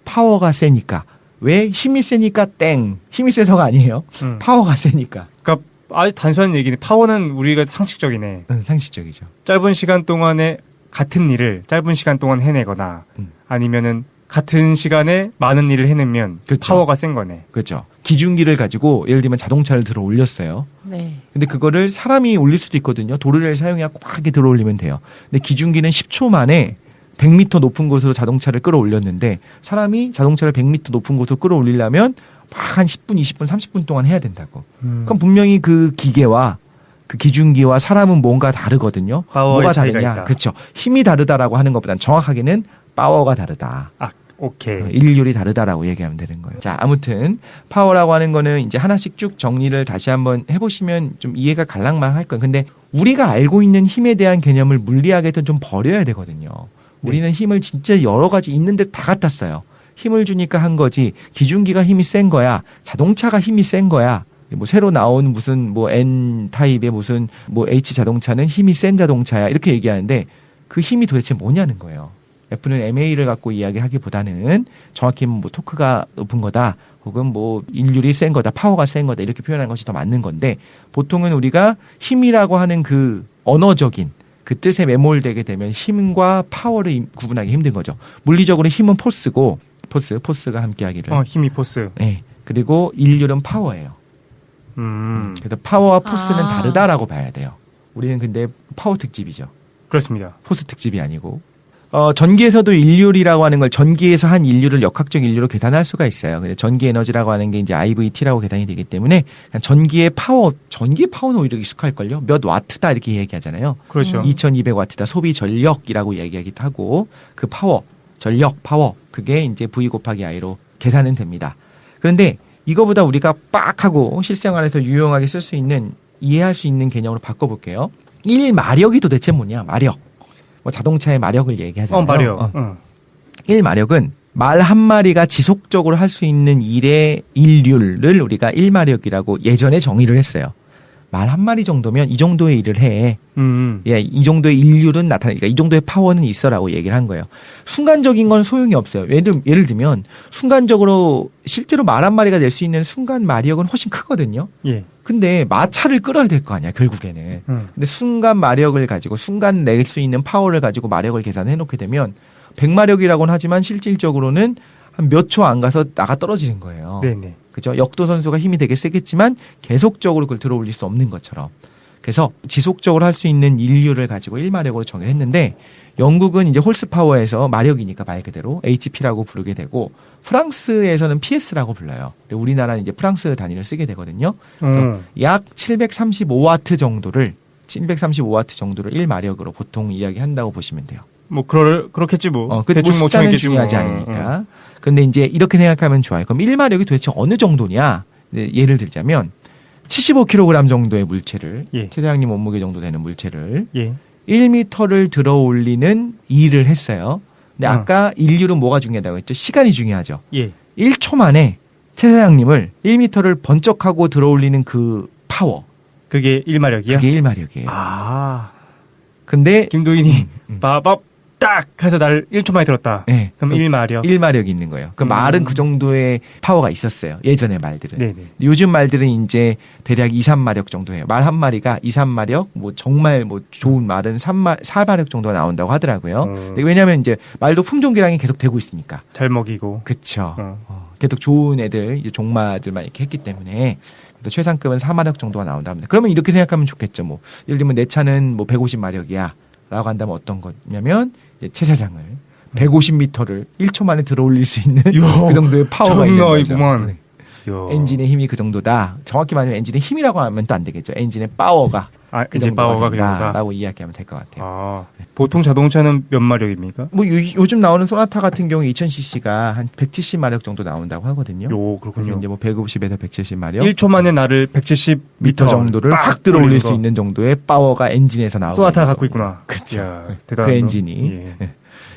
D: 파워가 세니까. 왜? 힘이 세니까 땡. 힘이 세서가 아니에요. 파워가 세니까.
E: 그러니까 아주 단순한 얘기네. 파워는 우리가 상식적이네.
D: 상식적이죠.
E: 짧은 시간 동안에 같은 일을 짧은 시간 동안 해내거나 아니면은 같은 시간에 많은 일을 해내면
D: 그렇죠.
E: 파워가 센 거네.
D: 그렇죠. 기준기를 가지고 예를 들면 자동차를 들어 올렸어요.
F: 네.
D: 근데 그거를 사람이 올릴 수도 있거든요. 도르래를 사용해야 꽉 이렇게 들어 올리면 돼요. 근데 기준기는 10초 만에 100m 높은 곳으로 자동차를 끌어올렸는데 사람이 자동차를 100m 높은 곳으로 끌어올리려면 막 한 10분, 20분, 30분 동안 해야 된다고. 그럼 분명히 그 기계와 그 기준기와 사람은 뭔가 다르거든요. 뭐가 다르냐?
E: 있다.
D: 그렇죠. 힘이 다르다라고 하는 것보다는 정확하게는 파워가 다르다.
E: 오케이.
D: 일률이 다르다라고 얘기하면 되는 거예요. 자, 아무튼 파워라고 하는 거는 이제 하나씩 쭉 정리를 다시 한번 해보시면 좀 이해가 갈랑말랑할 거예요. 근데 우리가 알고 있는 힘에 대한 개념을 물리학에서는 좀 버려야 되거든요. 우리는 힘을 진짜 여러 가지 있는데 다 갖다 써요. 힘을 주니까 한 거지. 기준기가 힘이 센 거야. 자동차가 힘이 센 거야. 뭐 새로 나온 무슨 뭐 N 타입의 무슨 뭐 H 자동차는 힘이 센 자동차야. 이렇게 얘기하는데 그 힘이 도대체 뭐냐는 거예요. F는 MA를 갖고 이야기하기보다는 정확히 뭐 토크가 높은 거다. 혹은 뭐 인률이 센 거다. 파워가 센 거다. 이렇게 표현하는 것이 더 맞는 건데 보통은 우리가 힘이라고 하는 그 언어적인 그 뜻에 매몰되게 되면 힘과 파워를 구분하기 힘든 거죠. 물리적으로 힘은 포스고 포스가 함께하기를.
E: 힘이 포스.
D: 네. 그리고 인률은 파워예요. 그래서 파워와 포스는 다르다라고 봐야 돼요. 우리는 근데 파워 특집이죠.
E: 그렇습니다.
D: 포스 특집이 아니고. 전기에서도 인률이라고 하는 걸 전기에서 한 인률을 역학적 인류로 계산할 수가 있어요. 근데 전기 에너지라고 하는 게 이제 IVT라고 계산이 되기 때문에 전기의 파워는 오히려 익숙할걸요. 몇 와트다 이렇게 얘기하잖아요.
E: 그렇죠.
D: 2200와트다 소비 전력이라고 얘기하기도 하고 그 파워, 전력, 파워 그게 이제 V 곱하기 I로 계산은 됩니다. 그런데 이거보다 우리가 빡 하고 실생활에서 유용하게 쓸 수 있는 이해할 수 있는 개념으로 바꿔볼게요. 1마력이 도대체 뭐냐? 마력. 뭐 자동차의 마력을 얘기하잖아요.
E: 마력.
D: 1마력은 말 한 마리가 지속적으로 할 수 있는 일의 일률을 우리가 1마력이라고 예전에 정의를 했어요. 말 한 마리 정도면 이 정도의 일을 해. 예, 이 정도의 일률은 나타나니까 이 정도의 파워는 있어라고 얘기를 한 거예요. 순간적인 건 소용이 없어요. 예를 들면 순간적으로 실제로 말 한 마리가 낼 수 있는 순간 마력은 훨씬 크거든요.
E: 예.
D: 근데 마차를 끌어야 될 거 아니야, 결국에는. 근데 순간 마력을 가지고 순간 낼 수 있는 파워를 가지고 마력을 계산해 놓게 되면 100마력이라고는 하지만 실질적으로는 한 몇 초 안 가서 나가 떨어지는 거예요.
E: 네네.
D: 그죠? 역도 선수가 힘이 되게 세겠지만 계속적으로 그걸 들어 올릴 수 없는 것처럼. 그래서 지속적으로 할 수 있는 인류를 가지고 1마력으로 정했는데 영국은 이제 홀스 파워에서 마력이니까 말 그대로 HP라고 부르게 되고 프랑스에서는 PS라고 불러요. 근데 우리나라는 이제 프랑스 단위를 쓰게 되거든요. 약 735와트 정도를 1마력으로 보통 이야기한다고 보시면 돼요.
E: 뭐 그렇겠지 뭐.
D: 대충 뭐 숫자는 중요하지
E: 뭐.
D: 않으니까. 근데 이제 이렇게 생각하면 좋아요. 그럼 1마력이 도대체 어느 정도냐? 예를 들자면 75kg 정도의 물체를 최대장님 몸무게 정도 되는 물체를 1m를 들어 올리는 일을 했어요. 근데 아까 인류는 뭐가 중요하다고 했죠? 시간이 중요하죠. 1초 만에 최대장님을 1m를 번쩍하고 들어 올리는 그 파워.
E: 그게 1마력이요?
D: 그게 1마력이에요.
E: 아.
D: 근데
E: 김도인이 빠밥 딱 해서 날 1초 만에 들었다.
D: 네.
E: 그럼 1마력.
D: 1마력이 있는 거예요. 그 말은 그 정도의 파워가 있었어요. 예전의 말들은.
E: 네네.
D: 요즘 말들은 이제 대략 2, 3마력 정도 해요. 말 한 마리가 2, 3마력, 뭐 정말 뭐 좋은 말은 4마력 정도가 나온다고 하더라고요. 왜냐하면 이제 말도 품종기량이 계속 되고 있으니까.
E: 잘 먹이고.
D: 그렇죠. 계속 좋은 애들, 이제 종마들만 이렇게 했기 때문에. 그래서 최상급은 4마력 정도가 나온다 합니다. 그러면 이렇게 생각하면 좋겠죠. 뭐 예를 들면 내 차는 뭐 150마력이야. 라고 한다면 어떤 거냐면 최 사장을 150m를 1초 만에 들어 올릴 수 있는 그 정도의 파워가 있는 거죠. 네. 엔진의 힘이 그 정도다. 정확히 말하면 엔진의 힘이라고 하면 또 안 되겠죠. 엔진의 파워가 그
E: 엔진 파워가 그 정도다.
D: 라고 이야기하면 될 것 같아요.
E: 보통 자동차는 몇 마력입니까?
D: 뭐 요즘 나오는 소나타 같은 경우 2000cc가 한 170마력 정도 나온다고 하거든요.
E: 그렇군요.
D: 이제 뭐 150에서 170마력.
E: 1초 만에 나를 170m
D: 정도를 확 들어 올릴 수 있는 정도의 파워가 엔진에서 나오고.
E: 소나타가 갖고 있구나.
D: 그렇죠.
E: 대단하다.
D: 그 엔진이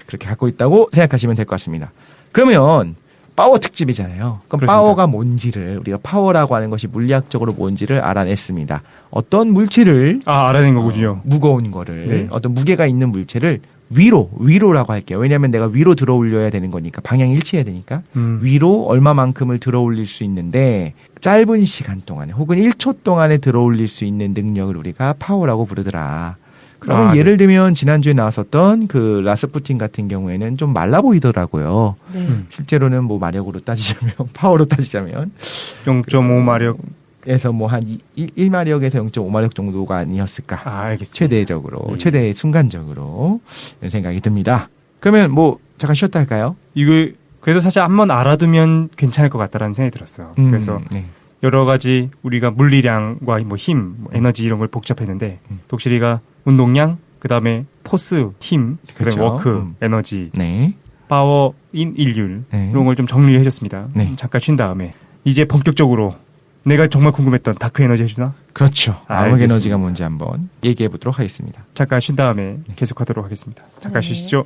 D: 그렇게 갖고 있다고 생각하시면 될 것 같습니다. 그러면 파워 특집이잖아요. 그럼 그렇습니다. 파워가 뭔지를 우리가 파워라고 하는 것이 물리학적으로 뭔지를 알아냈습니다. 어떤 물체를
E: 알아낸 거군요.
D: 무거운 거를 어떤 무게가 있는 물체를 위로라고 할게요. 왜냐하면 내가 위로 들어 올려야 되는 거니까 방향이 일치해야 되니까 위로 얼마만큼을 들어 올릴 수 있는데 짧은 시간 동안에 혹은 1초 동안에 들어 올릴 수 있는 능력을 우리가 파워라고 부르더라. 그러면 예를 들면 지난주에 나왔었던 그 라스푸틴 같은 경우에는 좀 말라 보이더라고요. 실제로는 뭐 마력으로 따지자면 파워로 따지자면
E: 0.5마력
D: 에서 뭐 한 1마력에서 0.5마력 정도가 아니었을까.
E: 알겠습니다.
D: 최대적으로 최대 순간적으로 이런 생각이 듭니다. 그러면 뭐 잠깐 쉬었다 할까요?
E: 이거 그래도 사실 한번 알아두면 괜찮을 것 같다라는 생각이 들었어요. 그래서 여러 가지 우리가 물리량과 뭐 힘, 에너지 이런 걸 복잡했는데 독실이가 운동량, 그 다음에 포스, 힘, 그다음에 워크, 에너지, 파워, 인율 이런 걸 좀 정리해 줬습니다. 잠깐 쉰 다음에 이제 본격적으로 내가 정말 궁금했던 다크 에너지 해주나?
D: 그렇죠. 암흑 에너지가 뭔지 한번 얘기해 보도록 하겠습니다.
E: 잠깐 쉰 다음에 계속하도록 하겠습니다. 잠깐 쉬시죠.